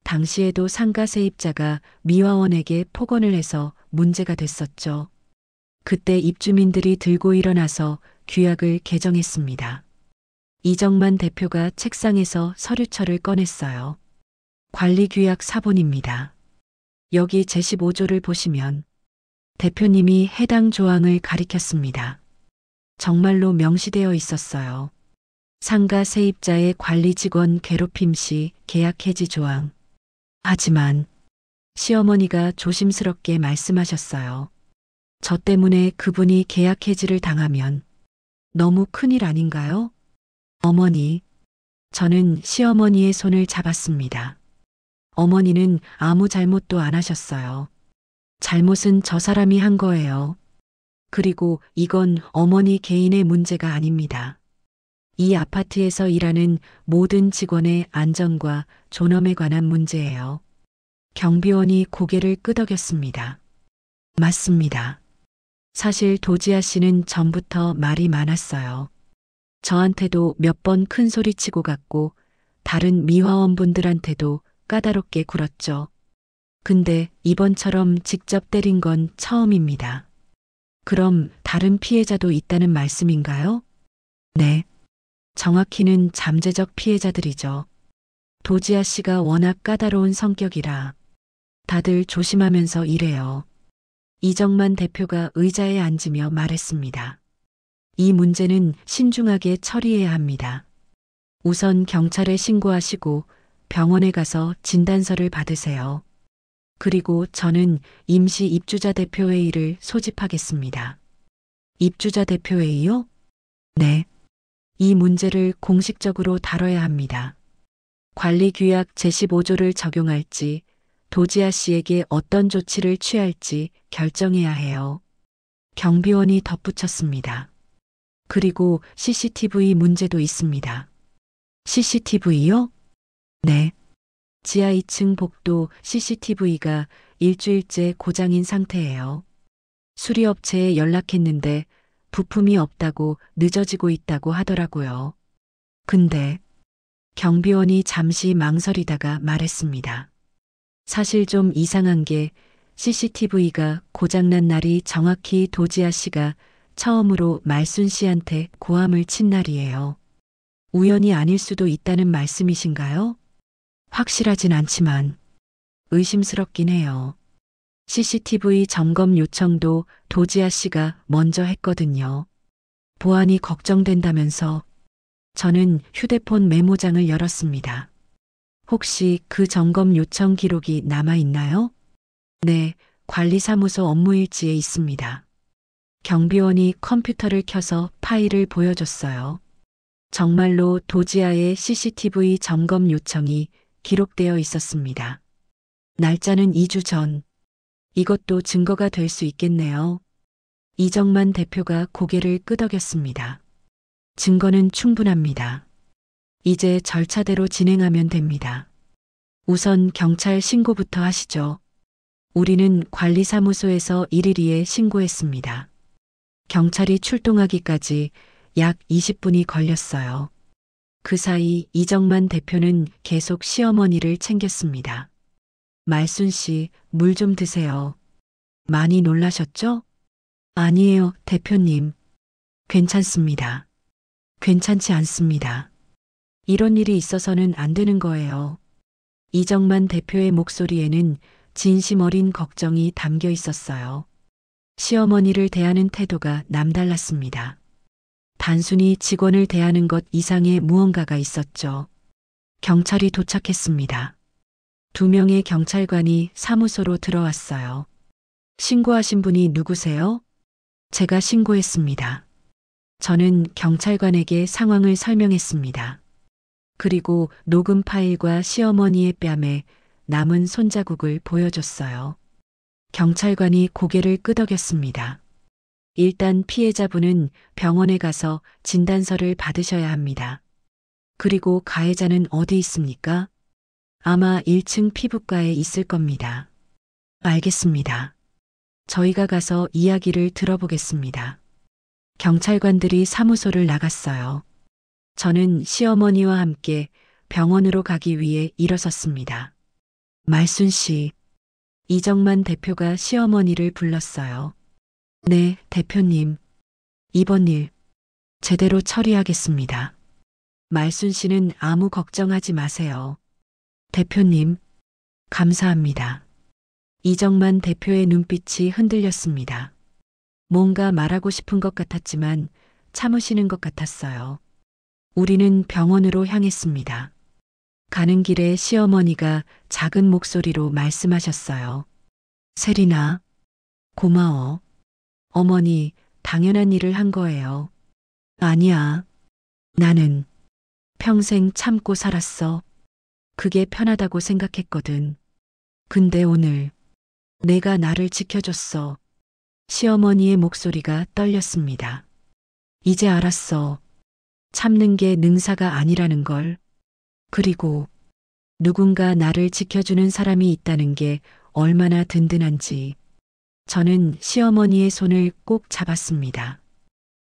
당시에도 상가 세입자가 미화원에게 폭언을 해서 문제가 됐었죠. 그때 입주민들이 들고 일어나서 규약을 개정했습니다. 이정만 대표가 책상에서 서류철을 꺼냈어요. 관리규약 사본입니다. 여기 제15조를 보시면 대표님이 해당 조항을 가리켰습니다. 정말로 명시되어 있었어요. 상가 세입자의 관리 직원 괴롭힘 시 계약 해지 조항. 하지만 시어머니가 조심스럽게 말씀하셨어요. 저 때문에 그분이 계약 해지를 당하면 너무 큰일 아닌가요? 어머니, 저는 시어머니의 손을 잡았습니다. 어머니는 아무 잘못도 안 하셨어요. 잘못은 저 사람이 한 거예요. 그리고 이건 어머니 개인의 문제가 아닙니다. 이 아파트에서 일하는 모든 직원의 안전과 존엄에 관한 문제예요. 경비원이 고개를 끄덕였습니다. 맞습니다. 사실 도지아 씨는 전부터 말이 많았어요. 저한테도 몇 번 큰 소리 치고 갔고 다른 미화원분들한테도 까다롭게 굴었죠. 근데 이번처럼 직접 때린 건 처음입니다. 그럼 다른 피해자도 있다는 말씀인가요? 네. 정확히는 잠재적 피해자들이죠. 도지아 씨가 워낙 까다로운 성격이라 다들 조심하면서 일해요. 이정만 대표가 의자에 앉으며 말했습니다. 이 문제는 신중하게 처리해야 합니다. 우선 경찰에 신고하시고 병원에 가서 진단서를 받으세요. 그리고 저는 임시 입주자 대표회의를 소집하겠습니다. 입주자 대표회의요? 네. 이 문제를 공식적으로 다뤄야 합니다. 관리규약 제15조를 적용할지 도지아 씨에게 어떤 조치를 취할지 결정해야 해요. 경비원이 덧붙였습니다. 그리고 CCTV 문제도 있습니다. CCTV요? 네. 지하 2층 복도 CCTV가 일주일째 고장인 상태예요. 수리업체에 연락했는데 부품이 없다고 늦어지고 있다고 하더라고요. 근데 경비원이 잠시 망설이다가 말했습니다. 사실 좀 이상한 게 CCTV가 고장난 날이 정확히 도지아 씨가 처음으로 말순 씨한테 고함을 친 날이에요. 우연이 아닐 수도 있다는 말씀이신가요? 확실하진 않지만 의심스럽긴 해요. CCTV 점검 요청도 도지아 씨가 먼저 했거든요. 보안이 걱정된다면서 저는 휴대폰 메모장을 열었습니다. 혹시 그 점검 요청 기록이 남아 있나요? 네, 관리사무소 업무일지에 있습니다. 경비원이 컴퓨터를 켜서 파일을 보여줬어요. 정말로 도지아의 CCTV 점검 요청이 기록되어 있었습니다. 날짜는 2주 전. 이것도 증거가 될 수 있겠네요. 이정만 대표가 고개를 끄덕였습니다. 증거는 충분합니다. 이제 절차대로 진행하면 됩니다. 우선 경찰 신고부터 하시죠. 우리는 관리사무소에서 1일 2에 신고했습니다. 경찰이 출동하기까지 약 20분이 걸렸어요. 그 사이 이정만 대표는 계속 시어머니를 챙겼습니다. 말순 씨, 물 좀 드세요. 많이 놀라셨죠? 아니에요, 대표님. 괜찮습니다. 괜찮지 않습니다. 이런 일이 있어서는 안 되는 거예요. 이정만 대표의 목소리에는 진심 어린 걱정이 담겨 있었어요. 시어머니를 대하는 태도가 남달랐습니다. 단순히 직원을 대하는 것 이상의 무언가가 있었죠. 경찰이 도착했습니다. 2명의 경찰관이 사무소로 들어왔어요. 신고하신 분이 누구세요? 제가 신고했습니다. 저는 경찰관에게 상황을 설명했습니다. 그리고 녹음 파일과 시어머니의 뺨에 남은 손자국을 보여줬어요. 경찰관이 고개를 끄덕였습니다. 일단 피해자분은 병원에 가서 진단서를 받으셔야 합니다. 그리고 가해자는 어디 있습니까? 아마 1층 피부과에 있을 겁니다. 알겠습니다. 저희가 가서 이야기를 들어보겠습니다. 경찰관들이 사무소를 나갔어요. 저는 시어머니와 함께 병원으로 가기 위해 일어섰습니다. 말순 씨, 이정만 대표가 시어머니를 불렀어요. 네, 대표님. 이번 일 제대로 처리하겠습니다. 말순 씨는 아무 걱정하지 마세요. 대표님, 감사합니다. 이정만 대표의 눈빛이 흔들렸습니다. 뭔가 말하고 싶은 것 같았지만 참으시는 것 같았어요. 우리는 병원으로 향했습니다. 가는 길에 시어머니가 작은 목소리로 말씀하셨어요. 세린아, 고마워. 어머니, 당연한 일을 한 거예요. 아니야. 나는 평생 참고 살았어. 그게 편하다고 생각했거든. 근데 오늘 내가 나를 지켜줬어. 시어머니의 목소리가 떨렸습니다. 이제 알았어. 참는 게 능사가 아니라는 걸. 그리고 누군가 나를 지켜주는 사람이 있다는 게 얼마나 든든한지. 저는 시어머니의 손을 꼭 잡았습니다.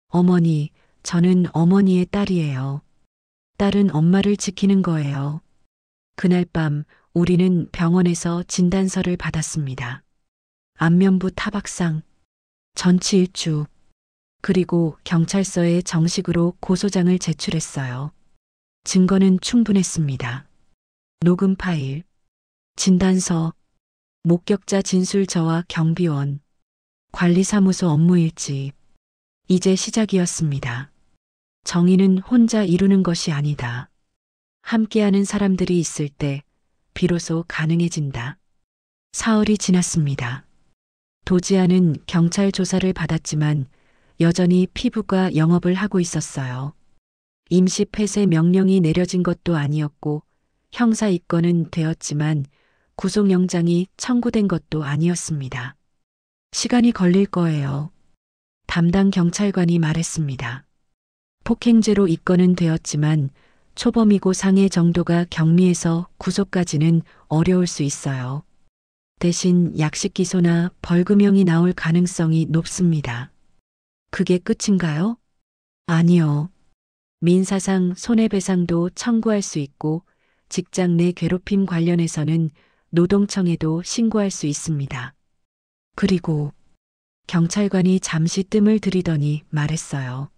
어머니, 저는 어머니의 딸이에요. 딸은 엄마를 지키는 거예요. 그날 밤 우리는 병원에서 진단서를 받았습니다. 안면부 타박상, 전치일주, 그리고 경찰서에 정식으로 고소장을 제출했어요. 증거는 충분했습니다. 녹음 파일, 진단서, 목격자 진술 저와 경비원, 관리사무소 업무일지. 이제 시작이었습니다. 정의는 혼자 이루는 것이 아니다. 함께하는 사람들이 있을 때 비로소 가능해진다. 사흘이 지났습니다. 도지아는 경찰 조사를 받았지만 여전히 피부과 영업을 하고 있었어요. 임시 폐쇄 명령이 내려진 것도 아니었고 형사 입건은 되었지만 구속영장이 청구된 것도 아니었습니다. 시간이 걸릴 거예요. 담당 경찰관이 말했습니다. 폭행죄로 입건은 되었지만 초범이고 상해 정도가 경미해서 구속까지는 어려울 수 있어요. 대신 약식 기소나 벌금형이 나올 가능성이 높습니다. 그게 끝인가요? 아니요. 민사상 손해배상도 청구할 수 있고 직장 내 괴롭힘 관련해서는 노동청에도 신고할 수 있습니다. 그리고 경찰관이 잠시 뜸을 들이더니 말했어요.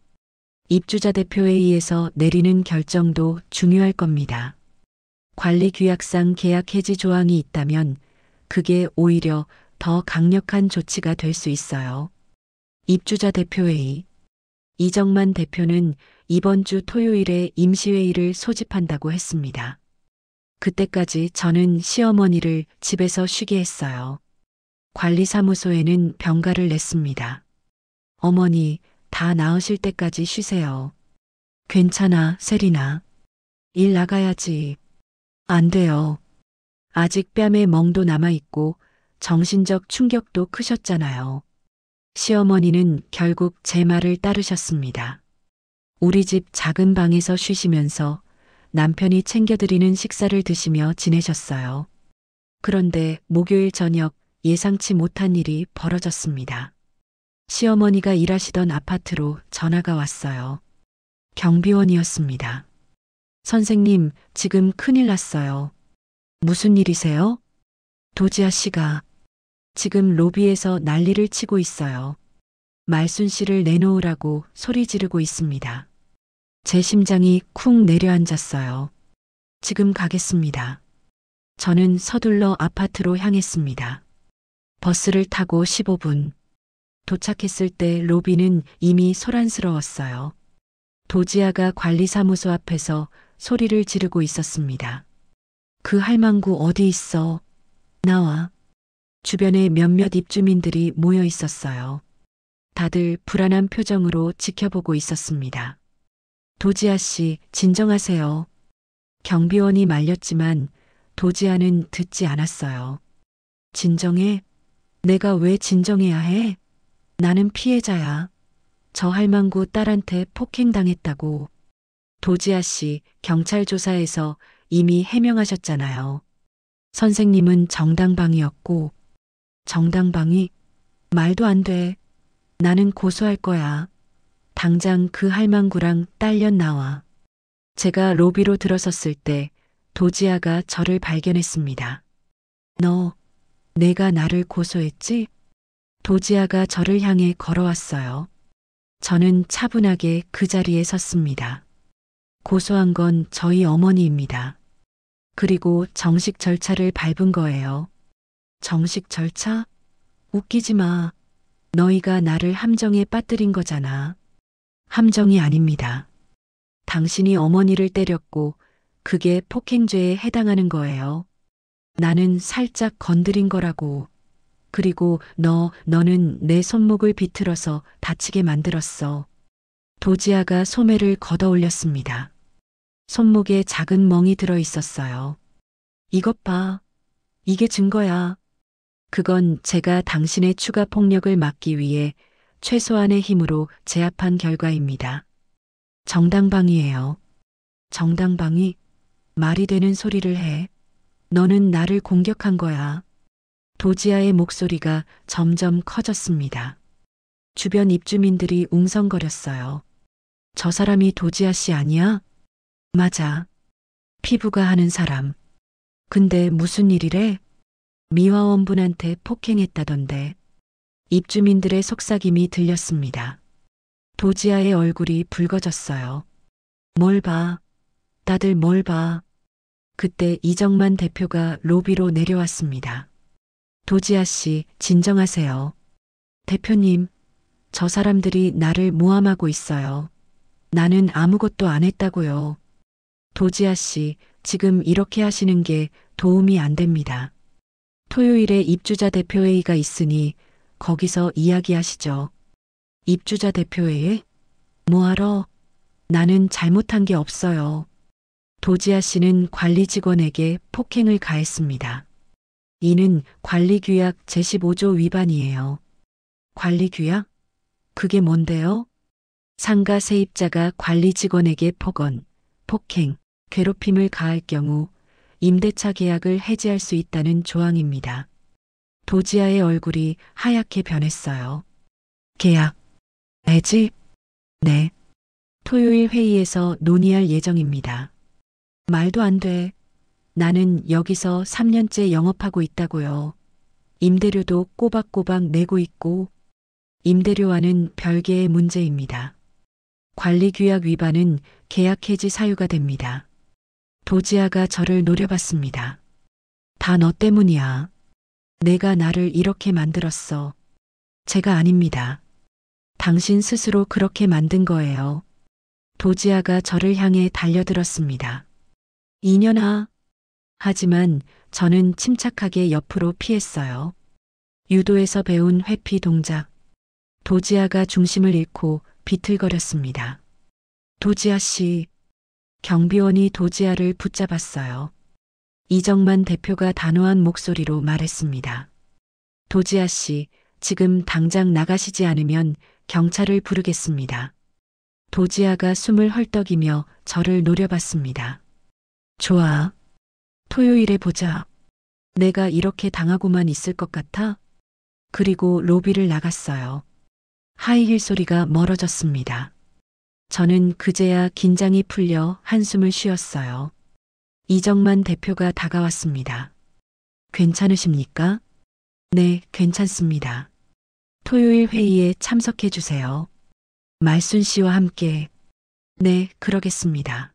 입주자 대표에 의해서 내리는 결정도 중요할 겁니다. 관리규약상 계약 해지 조항이 있다면 그게 오히려 더 강력한 조치가 될 수 있어요. 입주자 대표회의. 이정만 대표는 이번 주 토요일에 임시회의를 소집한다고 했습니다. 그때까지 저는 시어머니를 집에서 쉬게 했어요. 관리사무소에는 병가를 냈습니다. 어머니, 다 나으실 때까지 쉬세요. 괜찮아, 세린아. 일 나가야지. 안 돼요. 아직 뺨에 멍도 남아있고 정신적 충격도 크셨잖아요. 시어머니는 결국 제 말을 따르셨습니다. 우리 집 작은 방에서 쉬시면서 남편이 챙겨드리는 식사를 드시며 지내셨어요. 그런데 목요일 저녁 예상치 못한 일이 벌어졌습니다. 시어머니가 일하시던 아파트로 전화가 왔어요. 경비원이었습니다. 선생님, 지금 큰일 났어요. 무슨 일이세요? 도지아 씨가 지금 로비에서 난리를 치고 있어요. 말순 씨를 내놓으라고 소리 지르고 있습니다. 제 심장이 쿵 내려앉았어요. 지금 가겠습니다. 저는 서둘러 아파트로 향했습니다. 버스를 타고 15분. 도착했을 때 로비는 이미 소란스러웠어요. 도지아가 관리사무소 앞에서 소리를 지르고 있었습니다. 그 할망구 어디 있어? 나와. 주변에 몇몇 입주민들이 모여 있었어요. 다들 불안한 표정으로 지켜보고 있었습니다. 도지아 씨, 진정하세요. 경비원이 말렸지만 도지아는 듣지 않았어요. 진정해? 내가 왜 진정해야 해? 나는 피해자야. 저 할망구 딸한테 폭행당했다고. 도지아 씨, 경찰 조사에서 이미 해명하셨잖아요. 선생님은 정당방위였고, 정당방위? 말도 안 돼. 나는 고소할 거야. 당장 그 할망구랑 딸년 나와. 제가 로비로 들어섰을 때 도지아가 저를 발견했습니다. 너, 내가 나를 고소했지? 도지아가 저를 향해 걸어왔어요. 저는 차분하게 그 자리에 섰습니다. 고소한 건 저희 어머니입니다. 그리고 정식 절차를 밟은 거예요. 정식 절차? 웃기지 마. 너희가 나를 함정에 빠뜨린 거잖아. 함정이 아닙니다. 당신이 어머니를 때렸고 그게 폭행죄에 해당하는 거예요. 나는 살짝 건드린 거라고. 그리고 너는 내 손목을 비틀어서 다치게 만들었어. 도지아가 소매를 걷어 올렸습니다. 손목에 작은 멍이 들어 있었어요. 이것 봐. 이게 증거야. 그건 제가 당신의 추가 폭력을 막기 위해 최소한의 힘으로 제압한 결과입니다. 정당방위예요. 정당방위? 말이 되는 소리를 해. 너는 나를 공격한 거야. 도지아의 목소리가 점점 커졌습니다. 주변 입주민들이 웅성거렸어요. 저 사람이 도지아 씨 아니야? 맞아. 피부가 하는 사람. 근데 무슨 일이래? 미화원분한테 폭행했다던데. 입주민들의 속삭임이 들렸습니다. 도지아의 얼굴이 붉어졌어요. 뭘 봐. 다들 뭘 봐. 그때 이정만 대표가 로비로 내려왔습니다. 도지아 씨, 진정하세요. 대표님, 저 사람들이 나를 모함하고 있어요. 나는 아무것도 안 했다고요. 도지아 씨, 지금 이렇게 하시는 게 도움이 안 됩니다. 토요일에 입주자 대표회의가 있으니 거기서 이야기하시죠. 입주자 대표회의? 뭐하러? 나는 잘못한 게 없어요. 도지아 씨는 관리 직원에게 폭행을 가했습니다. 이는 관리규약 제15조 위반이에요. 관리규약? 그게 뭔데요? 상가 세입자가 관리 직원에게 폭행, 괴롭힘을 가할 경우 임대차 계약을 해지할 수 있다는 조항입니다. 도지아의 얼굴이 하얗게 변했어요. 계약, 해지? 네. 토요일 회의에서 논의할 예정입니다. 말도 안 돼. 나는 여기서 3년째 영업하고 있다고요. 임대료도 꼬박꼬박 내고 있고 임대료와는 별개의 문제입니다. 관리규약 위반은 계약 해지 사유가 됩니다. 도지아가 저를 노려봤습니다. 다 너 때문이야. 내가 나를 이렇게 만들었어. 제가 아닙니다. 당신 스스로 그렇게 만든 거예요. 도지아가 저를 향해 달려들었습니다. 이년아. 하지만 저는 침착하게 옆으로 피했어요. 유도에서 배운 회피 동작. 도지아가 중심을 잃고 비틀거렸습니다. 도지아 씨. 경비원이 도지아를 붙잡았어요. 이정만 대표가 단호한 목소리로 말했습니다. 도지아 씨, 지금 당장 나가시지 않으면 경찰을 부르겠습니다. 도지아가 숨을 헐떡이며 저를 노려봤습니다. 좋아. 토요일에 보자. 내가 이렇게 당하고만 있을 것 같아? 그리고 로비를 나갔어요. 하이힐 소리가 멀어졌습니다. 저는 그제야 긴장이 풀려 한숨을 쉬었어요. 이정만 대표가 다가왔습니다. 괜찮으십니까? 네, 괜찮습니다. 토요일 회의에 참석해 주세요. 말순 씨와 함께. 네, 그러겠습니다.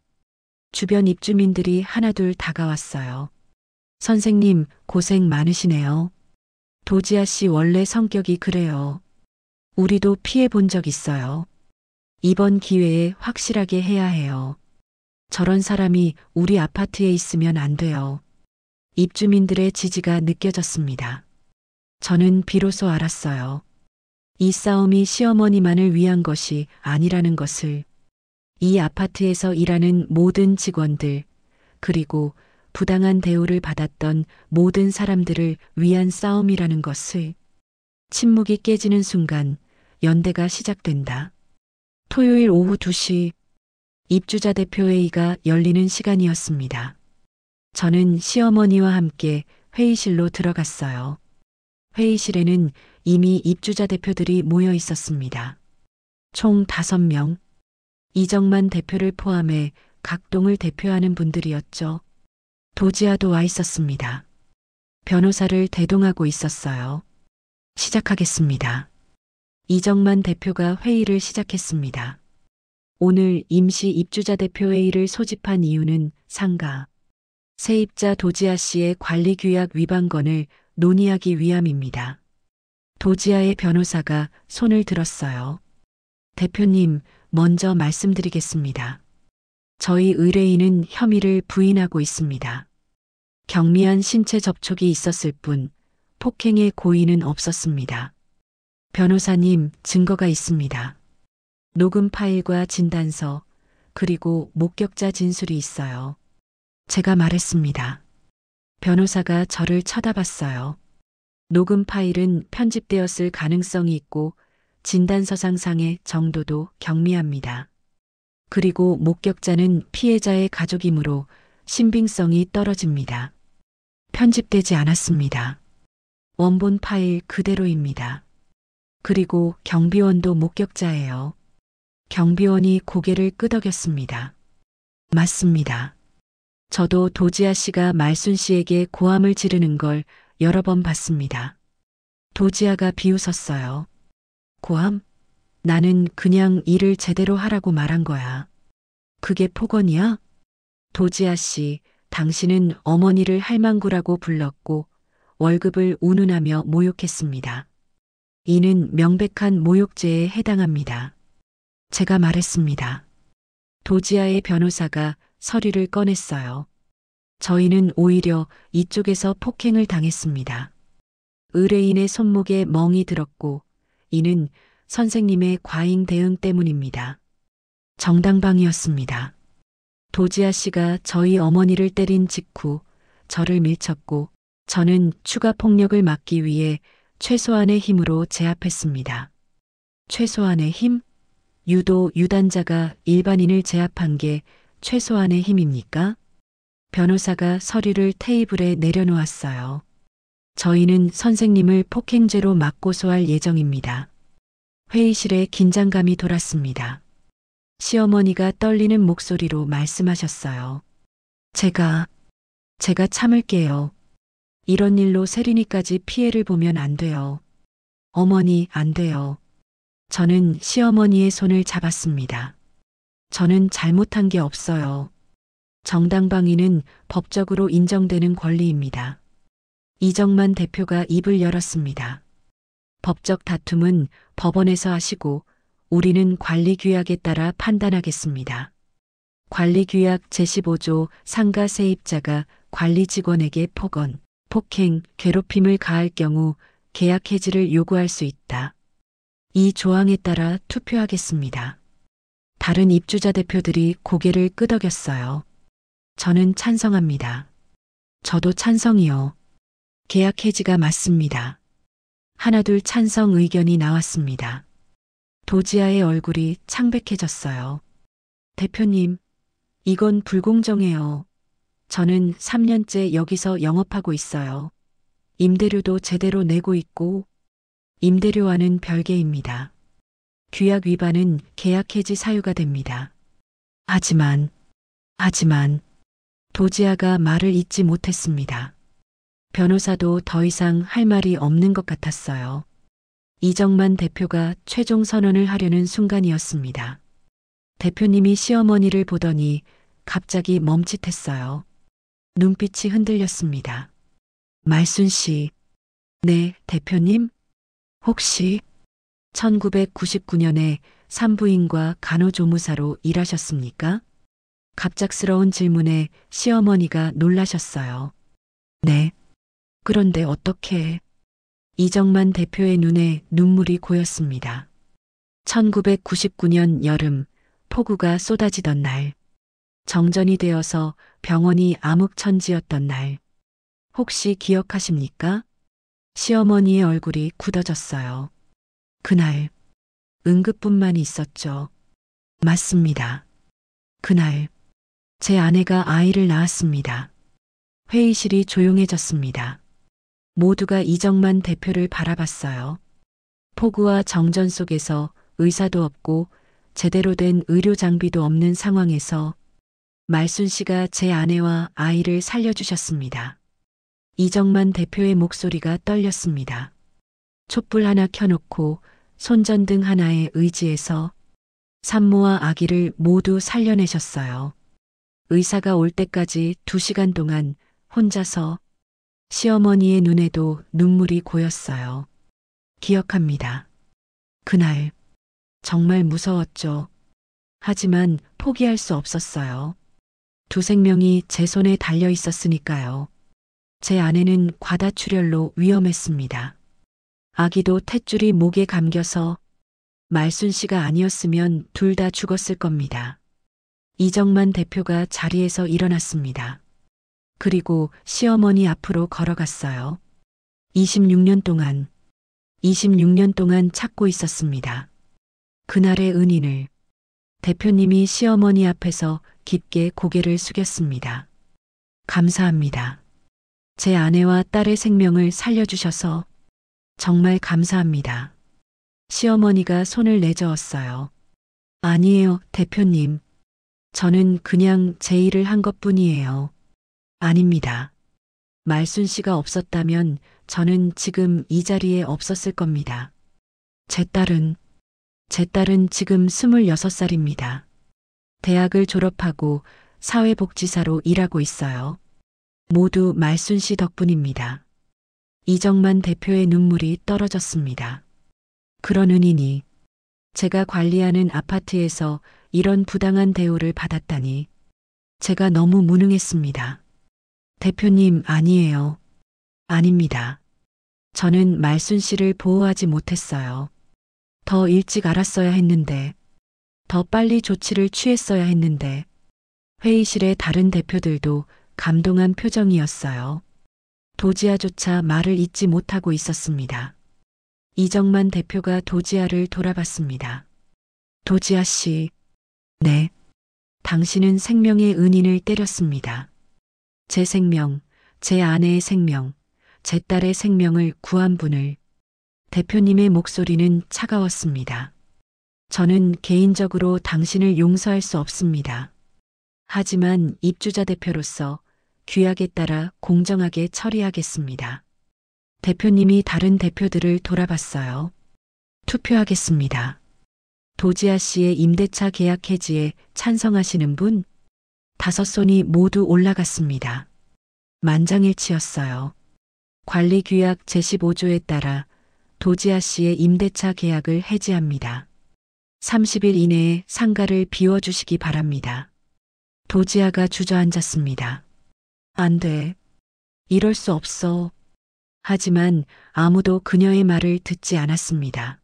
주변 입주민들이 하나둘 다가왔어요. 선생님, 고생 많으시네요. 도지아 씨 원래 성격이 그래요. 우리도 피해 본 적 있어요. 이번 기회에 확실하게 해야 해요. 저런 사람이 우리 아파트에 있으면 안 돼요. 입주민들의 지지가 느껴졌습니다. 저는 비로소 알았어요. 이 싸움이 시어머니만을 위한 것이 아니라는 것을. 이 아파트에서 일하는 모든 직원들, 그리고 부당한 대우를 받았던 모든 사람들을 위한 싸움이라는 것을. 침묵이 깨지는 순간 연대가 시작된다. 토요일 오후 2시 입주자 대표회의가 열리는 시간이었습니다. 저는 시어머니와 함께 회의실로 들어갔어요. 회의실에는 이미 입주자 대표들이 모여 있었습니다. 총 5명. 이정만 대표를 포함해 각 동을 대표하는 분들이었죠. 도지아도 와 있었습니다. 변호사를 대동하고 있었어요. 시작하겠습니다. 이정만 대표가 회의를 시작했습니다. 오늘 임시 입주자 대표회의를 소집한 이유는 상가, 세입자 도지아 씨의 관리규약 위반건을 논의하기 위함입니다. 도지아의 변호사가 손을 들었어요. 대표님, 먼저 말씀드리겠습니다. 저희 의뢰인은 혐의를 부인하고 있습니다. 경미한 신체 접촉이 있었을 뿐 폭행의 고의는 없었습니다. 변호사님, 증거가 있습니다. 녹음 파일과 진단서, 그리고 목격자 진술이 있어요. 제가 말했습니다. 변호사가 저를 쳐다봤어요. 녹음 파일은 편집되었을 가능성이 있고 진단서상상의 정도도 경미합니다. 그리고 목격자는 피해자의 가족이므로 신빙성이 떨어집니다. 편집되지 않았습니다. 원본 파일 그대로입니다. 그리고 경비원도 목격자예요. 경비원이 고개를 끄덕였습니다. 맞습니다. 저도 도지아 씨가 말순 씨에게 고함을 지르는 걸 여러 번 봤습니다. 도지아가 비웃었어요. 고함? 나는 그냥 일을 제대로 하라고 말한 거야. 그게 폭언이야? 도지아 씨, 당신은 어머니를 할망구라고 불렀고 월급을 운운하며 모욕했습니다. 이는 명백한 모욕죄에 해당합니다. 제가 말했습니다. 도지아의 변호사가 서류를 꺼냈어요. 저희는 오히려 이쪽에서 폭행을 당했습니다. 의뢰인의 손목에 멍이 들었고 이는 선생님의 과잉 대응 때문입니다. 정당방위였습니다. 도지아 씨가 저희 어머니를 때린 직후 저를 밀쳤고 저는 추가 폭력을 막기 위해 최소한의 힘으로 제압했습니다. 최소한의 힘? 유도 유단자가 일반인을 제압한 게 최소한의 힘입니까? 변호사가 서류를 테이블에 내려놓았어요. 저희는 선생님을 폭행죄로 맞고소할 예정입니다. 회의실에 긴장감이 돌았습니다. 시어머니가 떨리는 목소리로 말씀하셨어요. 제가 참을게요. 이런 일로 세린이까지 피해를 보면 안 돼요. 어머니, 안 돼요. 저는 시어머니의 손을 잡았습니다. 저는 잘못한 게 없어요. 정당방위는 법적으로 인정되는 권리입니다. 이정만 대표가 입을 열었습니다. 법적 다툼은 법원에서 하시고 우리는 관리규약에 따라 판단하겠습니다. 관리규약 제15조 상가 세입자가 관리 직원에게 폭언, 폭행, 괴롭힘을 가할 경우 계약 해지를 요구할 수 있다. 이 조항에 따라 투표하겠습니다. 다른 입주자 대표들이 고개를 끄덕였어요. 저는 찬성합니다. 저도 찬성이요. 계약 해지가 맞습니다. 하나둘 찬성 의견이 나왔습니다. 도지아의 얼굴이 창백해졌어요. 대표님, 이건 불공정해요. 저는 3년째 여기서 영업하고 있어요. 임대료도 제대로 내고 있고 임대료와는 별개입니다. 규약 위반은 계약 해지 사유가 됩니다. 하지만 도지아가 말을 잇지 못했습니다. 변호사도 더 이상 할 말이 없는 것 같았어요. 이정만 대표가 최종 선언을 하려는 순간이었습니다. 대표님이 시어머니를 보더니 갑자기 멈칫했어요. 눈빛이 흔들렸습니다. 말순 씨. 네, 대표님? 혹시 1999년에 산부인과 간호조무사로 일하셨습니까? 갑작스러운 질문에 시어머니가 놀라셨어요. 네. 그런데 어떻게? 이정만 대표의 눈에 눈물이 고였습니다. 1999년 여름, 폭우가 쏟아지던 날, 정전이 되어서 병원이 암흑천지였던 날, 혹시 기억하십니까? 시어머니의 얼굴이 굳어졌어요. 그날, 응급분만이 있었죠. 맞습니다. 그날, 제 아내가 아이를 낳았습니다. 회의실이 조용해졌습니다. 모두가 이정만 대표를 바라봤어요. 폭우와 정전 속에서 의사도 없고 제대로 된 의료 장비도 없는 상황에서 말순 씨가 제 아내와 아이를 살려주셨습니다. 이정만 대표의 목소리가 떨렸습니다. 촛불 하나 켜놓고 손전등 하나에 의지해서 산모와 아기를 모두 살려내셨어요. 의사가 올 때까지 2시간 동안 혼자서 시어머니의 눈에도 눈물이 고였어요. 기억합니다. 그날 정말 무서웠죠. 하지만 포기할 수 없었어요. 2생명이 제 손에 달려 있었으니까요. 제 아내는 과다출혈로 위험했습니다. 아기도 탯줄이 목에 감겨서 말순 씨가 아니었으면 둘 다 죽었을 겁니다. 이정만 대표가 자리에서 일어났습니다. 그리고 시어머니 앞으로 걸어갔어요. 26년 동안 찾고 있었습니다. 그날의 은인을 대표님이 시어머니 앞에서 깊게 고개를 숙였습니다. 감사합니다. 제 아내와 딸의 생명을 살려주셔서 정말 감사합니다. 시어머니가 손을 내저었어요. 아니에요, 대표님. 저는 그냥 제 일을 한 것뿐이에요. 아닙니다. 말순 씨가 없었다면 저는 지금 이 자리에 없었을 겁니다. 제 딸은 지금 26살입니다. 대학을 졸업하고 사회복지사로 일하고 있어요. 모두 말순 씨 덕분입니다. 이정만 대표의 눈물이 떨어졌습니다. 그런 은인이 제가 관리하는 아파트에서 이런 부당한 대우를 받았다니 제가 너무 무능했습니다. 대표님, 아니에요. 아닙니다. 저는 말순 씨를 보호하지 못했어요. 더 일찍 알았어야 했는데, 더 빨리 조치를 취했어야 했는데, 회의실의 다른 대표들도 감동한 표정이었어요. 도지아조차 말을 잇지 못하고 있었습니다. 이정만 대표가 도지아를 돌아봤습니다. 도지아 씨, 네. 당신은 생명의 은인을 때렸습니다. 제 생명, 제 아내의 생명, 제 딸의 생명을 구한 분을. 대표님의 목소리는 차가웠습니다. 저는 개인적으로 당신을 용서할 수 없습니다. 하지만 입주자 대표로서 규약에 따라 공정하게 처리하겠습니다. 대표님이 다른 대표들을 돌아봤어요. 투표하겠습니다. 도지아 씨의 임대차 계약 해지에 찬성하시는 분? 5손이 모두 올라갔습니다. 만장일치였어요. 관리규약 제15조에 따라 도지아 씨의 임대차 계약을 해지합니다. 30일 이내에 상가를 비워주시기 바랍니다. 도지아가 주저앉았습니다. 안 돼. 이럴 수 없어. 하지만 아무도 그녀의 말을 듣지 않았습니다.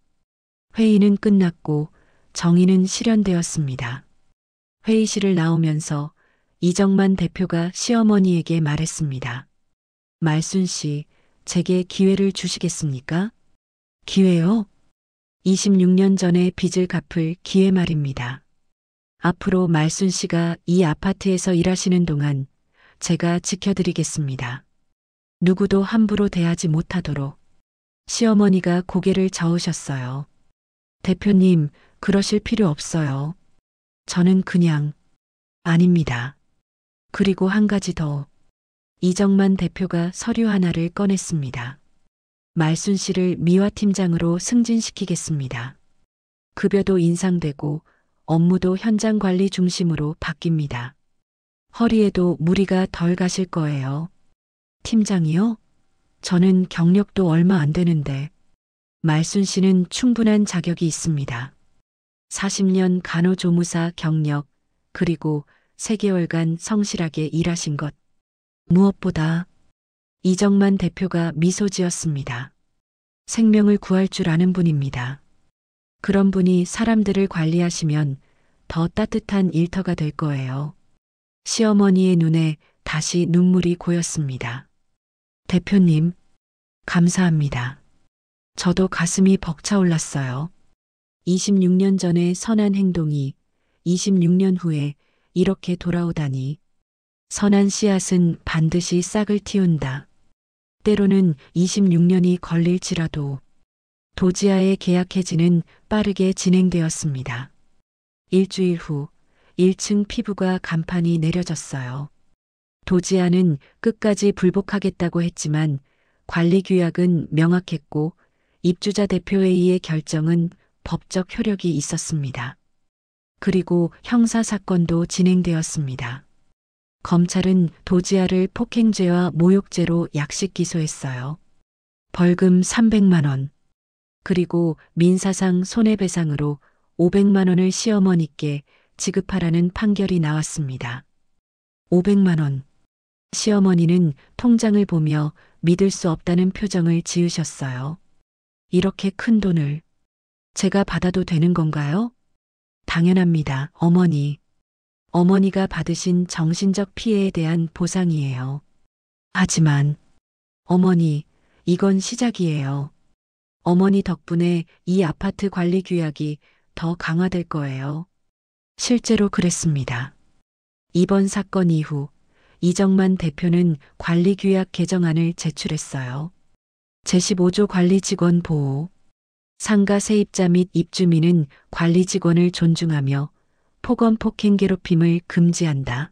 회의는 끝났고 정의는 실현되었습니다. 회의실을 나오면서 이정만 대표가 시어머니에게 말했습니다. 말순 씨, 제게 기회를 주시겠습니까? 기회요? 26년 전의 빚을 갚을 기회 말입니다. 앞으로 말순 씨가 이 아파트에서 일하시는 동안 제가 지켜드리겠습니다. 누구도 함부로 대하지 못하도록. 시어머니가 고개를 저으셨어요. 대표님, 그러실 필요 없어요. 저는 그냥, 아닙니다. 그리고 한 가지 더. 이정만 대표가 서류 하나를 꺼냈습니다. 말순 씨를 미화 팀장으로 승진시키겠습니다. 급여도 인상되고 업무도 현장 관리 중심으로 바뀝니다. 허리에도 무리가 덜 가실 거예요. 팀장이요? 저는 경력도 얼마 안 되는데. 말순 씨는 충분한 자격이 있습니다. 40년 간호조무사 경력, 그리고 3개월간 성실하게 일하신 것. 무엇보다 이정만 대표가 미소 지었습니다. 생명을 구할 줄 아는 분입니다. 그런 분이 사람들을 관리하시면 더 따뜻한 일터가 될 거예요. 시어머니의 눈에 다시 눈물이 고였습니다. 대표님, 감사합니다. 저도 가슴이 벅차올랐어요. 26년 전의 선한 행동이 26년 후에 이렇게 돌아오다니. 선한 씨앗은 반드시 싹을 틔운다. 때로는 26년이 걸릴지라도. 도지아의 계약 해지는 빠르게 진행되었습니다. 일주일 후 1층 피부과 간판이 내려졌어요. 도지아는 끝까지 불복하겠다고 했지만 관리 규약은 명확했고 입주자 대표회의의 결정은 법적 효력이 있었습니다. 그리고 형사 사건도 진행되었습니다. 검찰은 도지아를 폭행죄와 모욕죄로 약식 기소했어요. 벌금 300만 원, 그리고 민사상 손해배상으로 500만 원을 시어머니께 지급하라는 판결이 나왔습니다. 500만 원. 시어머니는 통장을 보며 믿을 수 없다는 표정을 지으셨어요. 이렇게 큰 돈을 제가 받아도 되는 건가요? 당연합니다, 어머니. 어머니가 받으신 정신적 피해에 대한 보상이에요. 하지만, 어머니, 이건 시작이에요. 어머니 덕분에 이 아파트 관리 규약이 더 강화될 거예요. 실제로 그랬습니다. 이번 사건 이후 이정만 대표는 관리 규약 개정안을 제출했어요. 제15조 관리 직원 보호. 상가 세입자 및 입주민은 관리 직원을 존중하며 폭언 폭행 괴롭힘을 금지한다.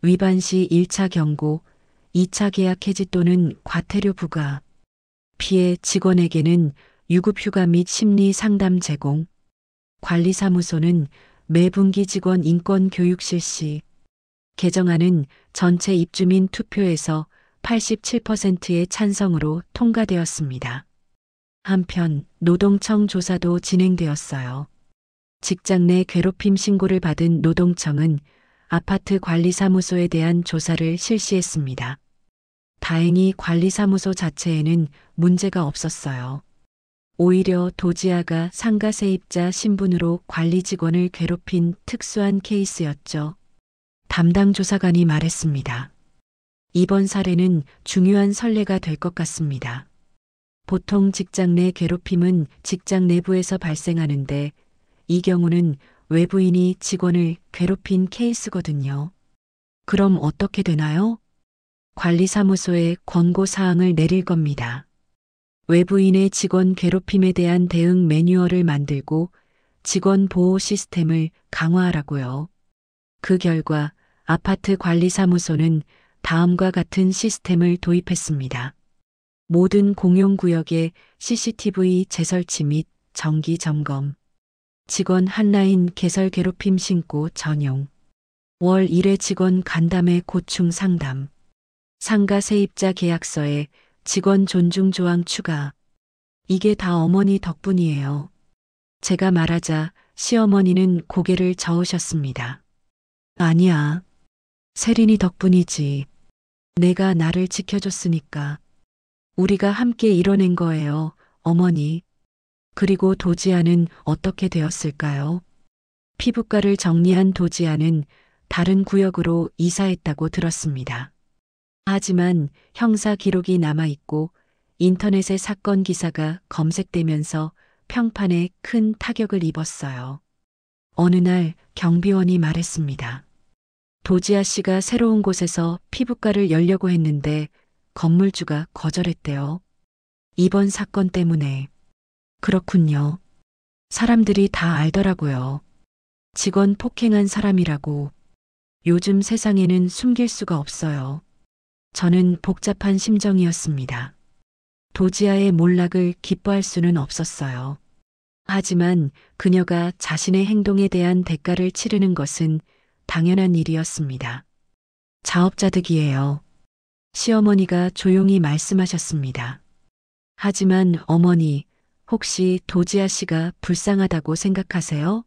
위반 시 1차 경고, 2차 계약 해지 또는 과태료 부과. 피해 직원에게는 유급휴가 및 심리 상담 제공. 관리사무소는 매분기 직원 인권 교육 실시. 개정안은 전체 입주민 투표에서 87%의 찬성으로 통과되었습니다. 한편 노동청 조사도 진행되었어요. 직장 내 괴롭힘 신고를 받은 노동청은 아파트 관리사무소에 대한 조사를 실시했습니다. 다행히 관리사무소 자체에는 문제가 없었어요. 오히려 도지아가 상가 세입자 신분으로 관리 직원을 괴롭힌 특수한 케이스였죠. 담당 조사관이 말했습니다. 이번 사례는 중요한 선례가 될 것 같습니다. 보통 직장 내 괴롭힘은 직장 내부에서 발생하는데 이 경우는 외부인이 직원을 괴롭힌 케이스거든요. 그럼 어떻게 되나요? 관리사무소에 권고사항을 내릴 겁니다. 외부인의 직원 괴롭힘에 대한 대응 매뉴얼을 만들고 직원 보호 시스템을 강화하라고요. 그 결과 아파트 관리사무소는 다음과 같은 시스템을 도입했습니다. 모든 공용구역에 CCTV 재설치 및 정기 점검. 직원 한라인 개설 괴롭힘 신고 전용. 월 1회 직원 간담회 고충 상담. 상가 세입자 계약서에 직원 존중 조항 추가. 이게 다 어머니 덕분이에요. 제가 말하자 시어머니는 고개를 저으셨습니다. 아니야. 세린이 덕분이지. 내가 나를 지켜줬으니까. 우리가 함께 이뤄낸 거예요, 어머니. 그리고 도지아는 어떻게 되었을까요? 피부과를 정리한 도지아는 다른 구역으로 이사했다고 들었습니다. 하지만 형사 기록이 남아있고 인터넷의 사건 기사가 검색되면서 평판에 큰 타격을 입었어요. 어느 날 경비원이 말했습니다. 도지아 씨가 새로운 곳에서 피부과를 열려고 했는데 건물주가 거절했대요. 이번 사건 때문에. 그렇군요. 사람들이 다 알더라고요. 직원 폭행한 사람이라고. 요즘 세상에는 숨길 수가 없어요. 저는 복잡한 심정이었습니다. 도지아의 몰락을 기뻐할 수는 없었어요. 하지만 그녀가 자신의 행동에 대한 대가를 치르는 것은 당연한 일이었습니다. 자업자득이에요. 시어머니가 조용히 말씀하셨습니다. 하지만 어머니, 혹시 도지아 씨가 불쌍하다고 생각하세요?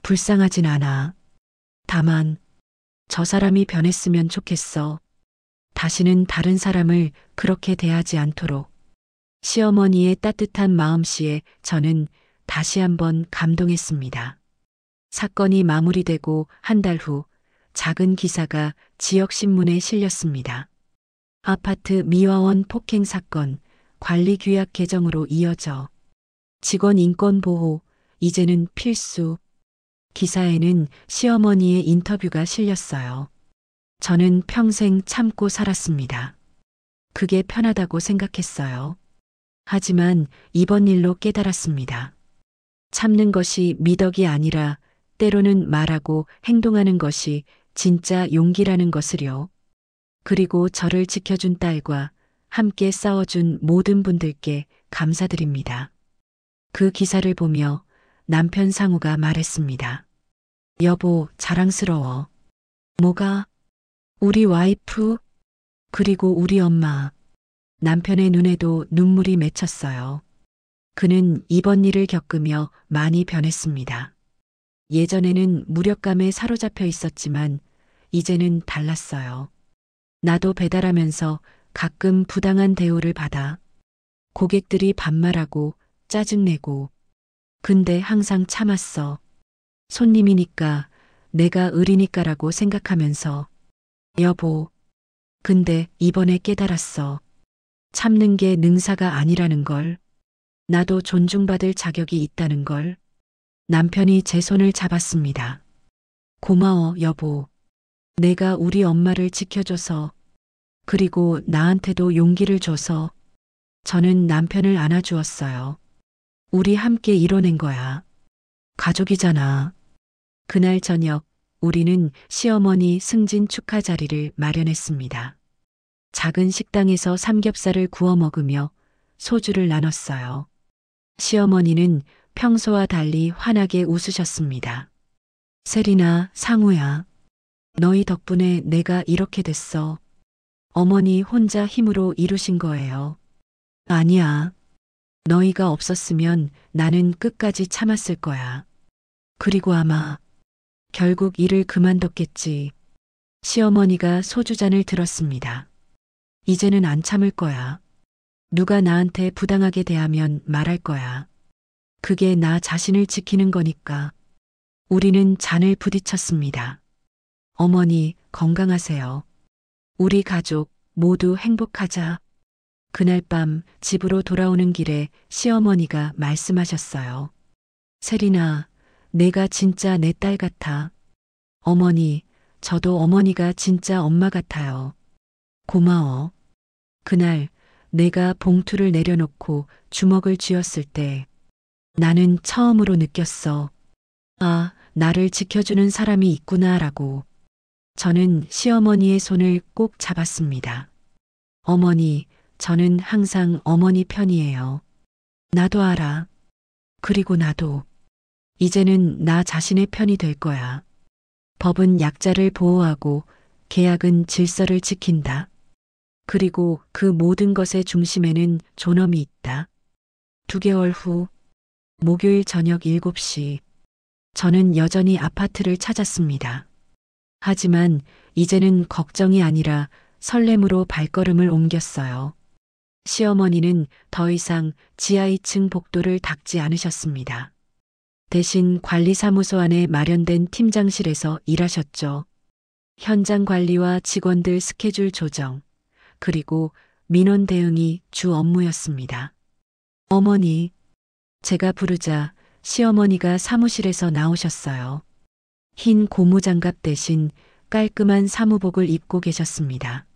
불쌍하진 않아. 다만, 저 사람이 변했으면 좋겠어. 다시는 다른 사람을 그렇게 대하지 않도록. 시어머니의 따뜻한 마음씨에 저는 다시 한번 감동했습니다. 사건이 마무리되고 한 달 후 작은 기사가 지역신문에 실렸습니다. 아파트 미화원 폭행 사건, 관리 규약 개정으로 이어져 직원 인권 보호, 이제는 필수. 기사에는 시어머니의 인터뷰가 실렸어요. 저는 평생 참고 살았습니다. 그게 편하다고 생각했어요. 하지만 이번 일로 깨달았습니다. 참는 것이 미덕이 아니라 때로는 말하고 행동하는 것이 진짜 용기라는 것을요. 그리고 저를 지켜준 딸과 함께 싸워준 모든 분들께 감사드립니다. 그 기사를 보며 남편 상우가 말했습니다. 여보, 자랑스러워. 뭐가? 우리 와이프? 그리고 우리 엄마. 남편의 눈에도 눈물이 맺혔어요. 그는 이번 일을 겪으며 많이 변했습니다. 예전에는 무력감에 사로잡혀 있었지만 이제는 달랐어요. 나도 배달하면서 가끔 부당한 대우를 받아 고객들이 반말하고 짜증내고 근데 항상 참았어. 손님이니까 내가 을이니까라고 생각하면서 여보, 근데 이번에 깨달았어. 참는 게 능사가 아니라는 걸. 나도 존중받을 자격이 있다는 걸. 남편이 제 손을 잡았습니다. 고마워, 여보. 내가 우리 엄마를 지켜줘서, 그리고 나한테도 용기를 줘서 저는 남편을 안아주었어요. 우리 함께 이뤄낸 거야. 가족이잖아. 그날 저녁 우리는 시어머니 승진 축하 자리를 마련했습니다. 작은 식당에서 삼겹살을 구워 먹으며 소주를 나눴어요. 시어머니는 평소와 달리 환하게 웃으셨습니다. 세리나, 상우야. 너희 덕분에 내가 이렇게 됐어. 어머니 혼자 힘으로 이루신 거예요. 아니야. 너희가 없었으면 나는 끝까지 참았을 거야. 그리고 아마 결국 일을 그만뒀겠지. 시어머니가 소주잔을 들었습니다. 이제는 안 참을 거야. 누가 나한테 부당하게 대하면 말할 거야. 그게 나 자신을 지키는 거니까. 우리는 잔을 부딪혔습니다. 어머니, 건강하세요. 우리 가족 모두 행복하자. 그날 밤 집으로 돌아오는 길에 시어머니가 말씀하셨어요. 세리나, 내가 진짜 내 딸 같아. 어머니, 저도 어머니가 진짜 엄마 같아요. 고마워. 그날 내가 봉투를 내려놓고 주먹을 쥐었을 때 나는 처음으로 느꼈어. 아, 나를 지켜주는 사람이 있구나라고. 저는 시어머니의 손을 꼭 잡았습니다. 어머니, 저는 항상 어머니 편이에요. 나도 알아. 그리고 나도. 이제는 나 자신의 편이 될 거야. 법은 약자를 보호하고 계약은 질서를 지킨다. 그리고 그 모든 것의 중심에는 존엄이 있다. 2개월 후, 목요일 저녁 7시, 저는 여전히 아파트를 찾았습니다. 하지만 이제는 걱정이 아니라 설렘으로 발걸음을 옮겼어요. 시어머니는 더 이상 지하 2층 복도를 닦지 않으셨습니다. 대신 관리사무소 안에 마련된 팀장실에서 일하셨죠. 현장 관리와 직원들 스케줄 조정, 그리고 민원 대응이 주 업무였습니다. 어머니, 제가 부르자 시어머니가 사무실에서 나오셨어요. 흰 고무장갑 대신 깔끔한 사무복을 입고 계셨습니다.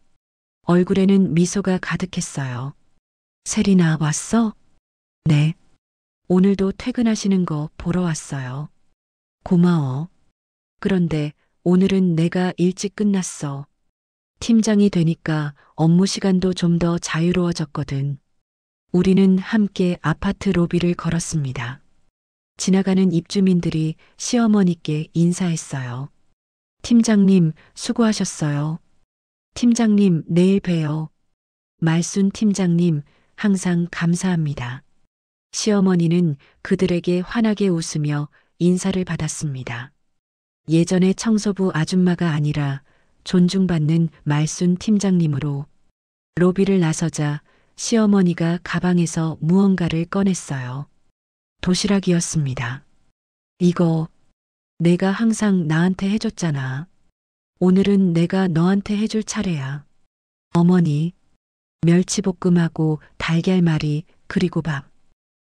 얼굴에는 미소가 가득했어요. 세리나, 왔어? 네. 오늘도 퇴근하시는 거 보러 왔어요. 고마워. 그런데 오늘은 내가 일찍 끝났어. 팀장이 되니까 업무 시간도 좀 더 자유로워졌거든. 우리는 함께 아파트 로비를 걸었습니다. 지나가는 입주민들이 시어머니께 인사했어요. 팀장님, 수고하셨어요. 팀장님, 내일 봬요. 말순 팀장님, 항상 감사합니다. 시어머니는 그들에게 환하게 웃으며 인사를 받았습니다. 예전의 청소부 아줌마가 아니라 존중받는 말순 팀장님으로. 로비를 나서자 시어머니가 가방에서 무언가를 꺼냈어요. 도시락이었습니다. 이거 내가 항상 나한테 해줬잖아. 오늘은 내가 너한테 해줄 차례야. 어머니, 멸치볶음하고 달걀말이 그리고 밥.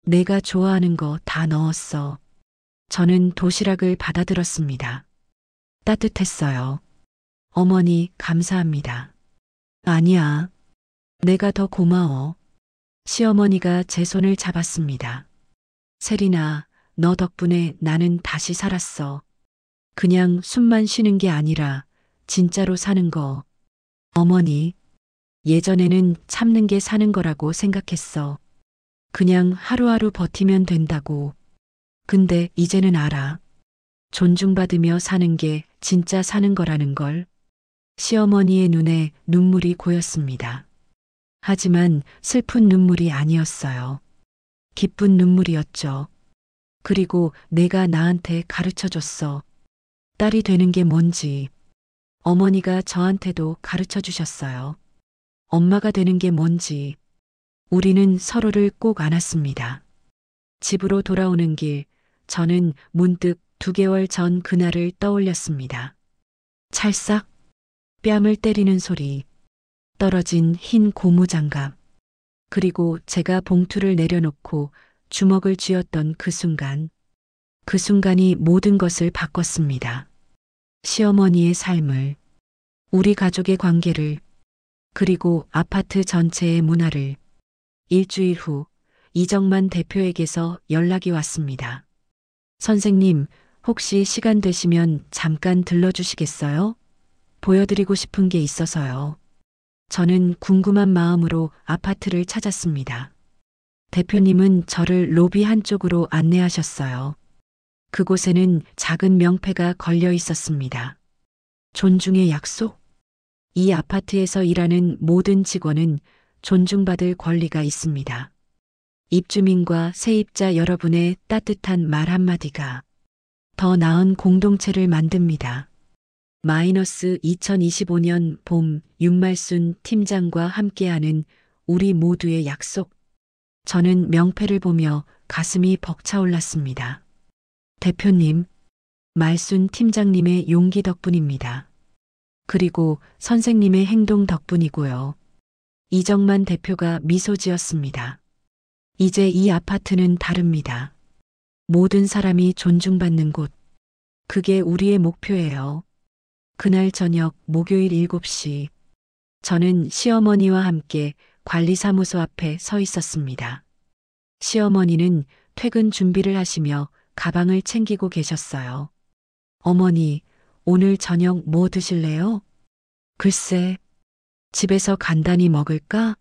내가 좋아하는 거 다 넣었어. 저는 도시락을 받아들었습니다. 따뜻했어요. 어머니, 감사합니다. 아니야. 내가 더 고마워. 시어머니가 제 손을 잡았습니다. 세린아, 너 덕분에 나는 다시 살았어. 그냥 숨만 쉬는 게 아니라 진짜로 사는 거. 어머니, 예전에는 참는 게 사는 거라고 생각했어. 그냥 하루하루 버티면 된다고. 근데 이제는 알아. 존중받으며 사는 게 진짜 사는 거라는 걸. 시어머니의 눈에 눈물이 고였습니다. 하지만 슬픈 눈물이 아니었어요. 기쁜 눈물이었죠. 그리고 내가 나한테 가르쳐 줬어. 딸이 되는 게 뭔지. 어머니가 저한테도 가르쳐 주셨어요. 엄마가 되는 게 뭔지. 우리는 서로를 꼭 안았습니다. 집으로 돌아오는 길, 저는 문득 2개월 전 그날을 떠올렸습니다. 찰싹 뺨을 때리는 소리, 떨어진 흰 고무장갑, 그리고 제가 봉투를 내려놓고 주먹을 쥐었던 그 순간. 그 순간이 모든 것을 바꿨습니다. 시어머니의 삶을, 우리 가족의 관계를, 그리고 아파트 전체의 문화를. 일주일 후 이정만 대표에게서 연락이 왔습니다. 선생님, 혹시 시간 되시면 잠깐 들러주시겠어요? 보여드리고 싶은 게 있어서요. 저는 궁금한 마음으로 아파트를 찾았습니다. 대표님은 저를 로비 한쪽으로 안내하셨어요. 그곳에는 작은 명패가 걸려 있었습니다. 존중의 약속? 이 아파트에서 일하는 모든 직원은 존중받을 권리가 있습니다. 입주민과 세입자 여러분의 따뜻한 말 한마디가 더 나은 공동체를 만듭니다. 2025년 봄 윤말순 팀장과 함께하는 우리 모두의 약속. 저는 명패를 보며 가슴이 벅차올랐습니다. 대표님, 말순 팀장님의 용기 덕분입니다. 그리고 선생님의 행동 덕분이고요. 이정만 대표가 미소 지었습니다. 이제 이 아파트는 다릅니다. 모든 사람이 존중받는 곳. 그게 우리의 목표예요. 그날 저녁 목요일 7시, 저는 시어머니와 함께 관리사무소 앞에 서 있었습니다. 시어머니는 퇴근 준비를 하시며 가방을 챙기고 계셨어요. 어머니, 오늘 저녁 뭐 드실래요? 글쎄, 집에서 간단히 먹을까?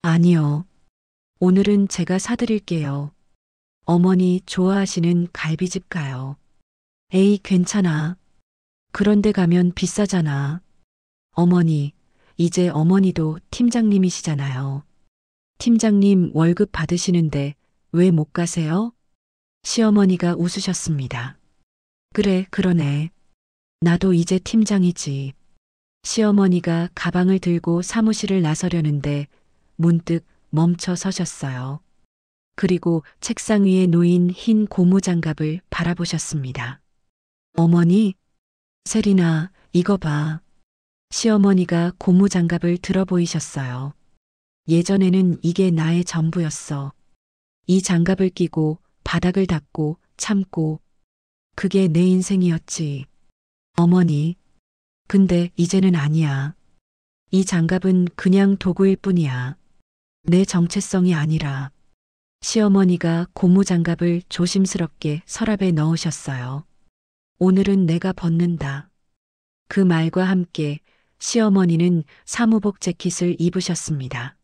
아니요. 오늘은 제가 사드릴게요. 어머니 좋아하시는 갈비집 가요. 에이, 괜찮아. 그런데 가면 비싸잖아. 어머니, 이제 어머니도 팀장님이시잖아요. 팀장님 월급 받으시는데 왜 못 가세요? 시어머니가 웃으셨습니다. 그래, 그러네. 나도 이제 팀장이지. 시어머니가 가방을 들고 사무실을 나서려는데 문득 멈춰 서셨어요. 그리고 책상 위에 놓인 흰 고무장갑을 바라보셨습니다. 어머니, 세린아, 이거 봐. 시어머니가 고무장갑을 들어 보이셨어요. 예전에는 이게 나의 전부였어. 이 장갑을 끼고 바닥을 닦고 참고, 그게 내 인생이었지. 어머니, 근데 이제는 아니야. 이 장갑은 그냥 도구일 뿐이야. 내 정체성이 아니라. 시어머니가 고무장갑을 조심스럽게 서랍에 넣으셨어요. 오늘은 내가 벗는다. 그 말과 함께 시어머니는 사무복 재킷을 입으셨습니다.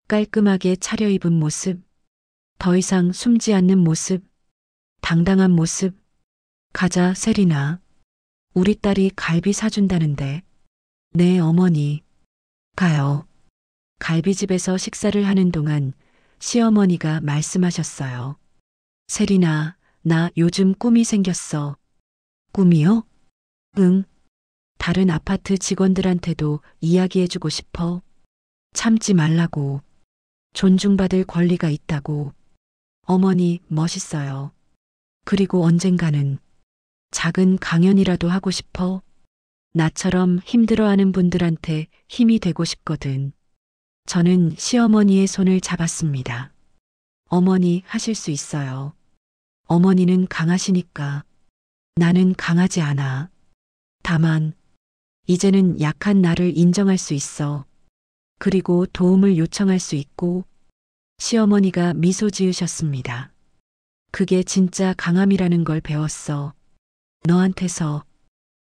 깔끔하게 차려입은 모습, 더 이상 숨지 않는 모습, 당당한 모습. 가자, 세린아. 우리 딸이 갈비 사준다는데. 네, 어머니. 가요. 갈비집에서 식사를 하는 동안 시어머니가 말씀하셨어요. 세린아, 나 요즘 꿈이 생겼어. 꿈이요? 응. 다른 아파트 직원들한테도 이야기해주고 싶어. 참지 말라고. 존중받을 권리가 있다고. 어머니 멋있어요. 그리고 언젠가는 작은 강연이라도 하고 싶어. 나처럼 힘들어하는 분들한테 힘이 되고 싶거든. 저는 시어머니의 손을 잡았습니다. 어머니 하실 수 있어요. 어머니는 강하시니까. 나는 강하지 않아. 다만, 이제는 약한 나를 인정할 수 있어. 그리고 도움을 요청할 수 있고, 시어머니가 미소 지으셨습니다. 그게 진짜 강함이라는 걸 배웠어. 너한테서.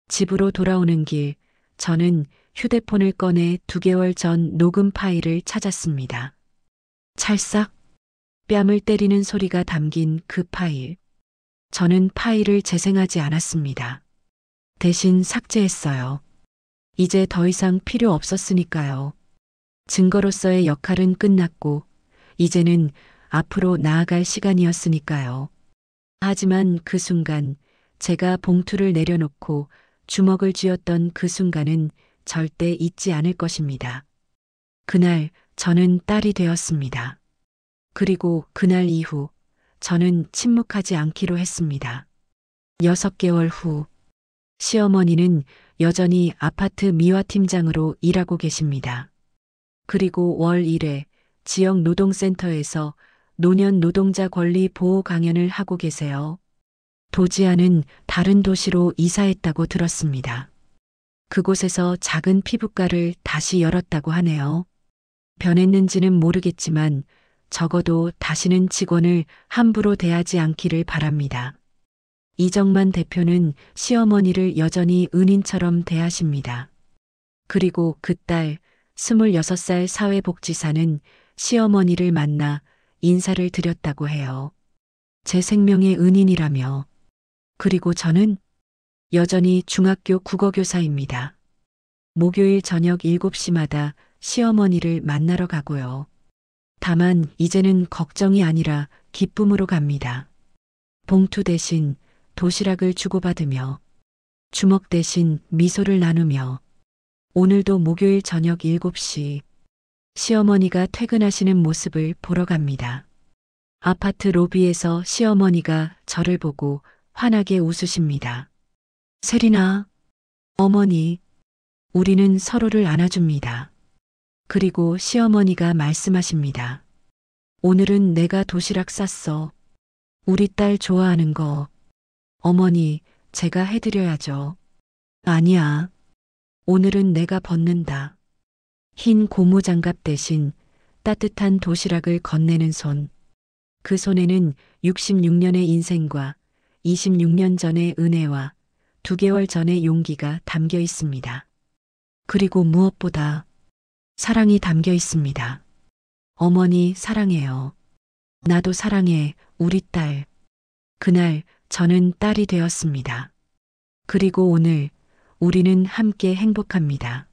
집으로 돌아오는 길, 저는 휴대폰을 꺼내 2개월 전 녹음 파일을 찾았습니다. 찰싹 뺨을 때리는 소리가 담긴 그 파일. 저는 파일을 재생하지 않았습니다. 대신 삭제했어요. 이제 더 이상 필요 없었으니까요. 증거로서의 역할은 끝났고, 이제는 앞으로 나아갈 시간이었으니까요. 하지만 그 순간, 제가 봉투를 내려놓고 주먹을 쥐었던 그 순간은 절대 잊지 않을 것입니다. 그날 저는 딸이 되었습니다. 그리고 그날 이후 저는 침묵하지 않기로 했습니다. 6개월 후 시어머니는 여전히 아파트 미화팀장으로 일하고 계십니다. 그리고 월 1회 지역 노동센터에서 노년 노동자 권리 보호 강연을 하고 계세요. 도지아는 다른 도시로 이사했다고 들었습니다. 그곳에서 작은 피부과를 다시 열었다고 하네요. 변했는지는 모르겠지만 적어도 다시는 직원을 함부로 대하지 않기를 바랍니다. 이정만 대표는 시어머니를 여전히 은인처럼 대하십니다. 그리고 그 딸 26살 사회복지사는 시어머니를 만나 인사를 드렸다고 해요. 제 생명의 은인이라며. 그리고 저는 여전히 중학교 국어교사입니다. 목요일 저녁 7시마다 시어머니를 만나러 가고요. 다만 이제는 걱정이 아니라 기쁨으로 갑니다. 봉투 대신 도시락을 주고받으며 주먹 대신 미소를 나누며 오늘도 목요일 저녁 7시 시어머니가 퇴근하시는 모습을 보러 갑니다. 아파트 로비에서 시어머니가 저를 보고 환하게 웃으십니다. 세린아, 어머니, 우리는 서로를 안아줍니다. 그리고 시어머니가 말씀하십니다. 오늘은 내가 도시락 쌌어. 우리 딸 좋아하는 거. 어머니, 제가 해드려야죠. 아니야. 오늘은 내가 벗는다. 흰 고무장갑 대신 따뜻한 도시락을 건네는 손. 그 손에는 66년의 인생과 26년 전의 은혜와 2개월 전의 용기가 담겨 있습니다. 그리고 무엇보다 사랑이 담겨 있습니다. 어머니 사랑해요. 나도 사랑해, 우리 딸. 그날 저는 딸이 되었습니다. 그리고 오늘 우리는 함께 행복합니다.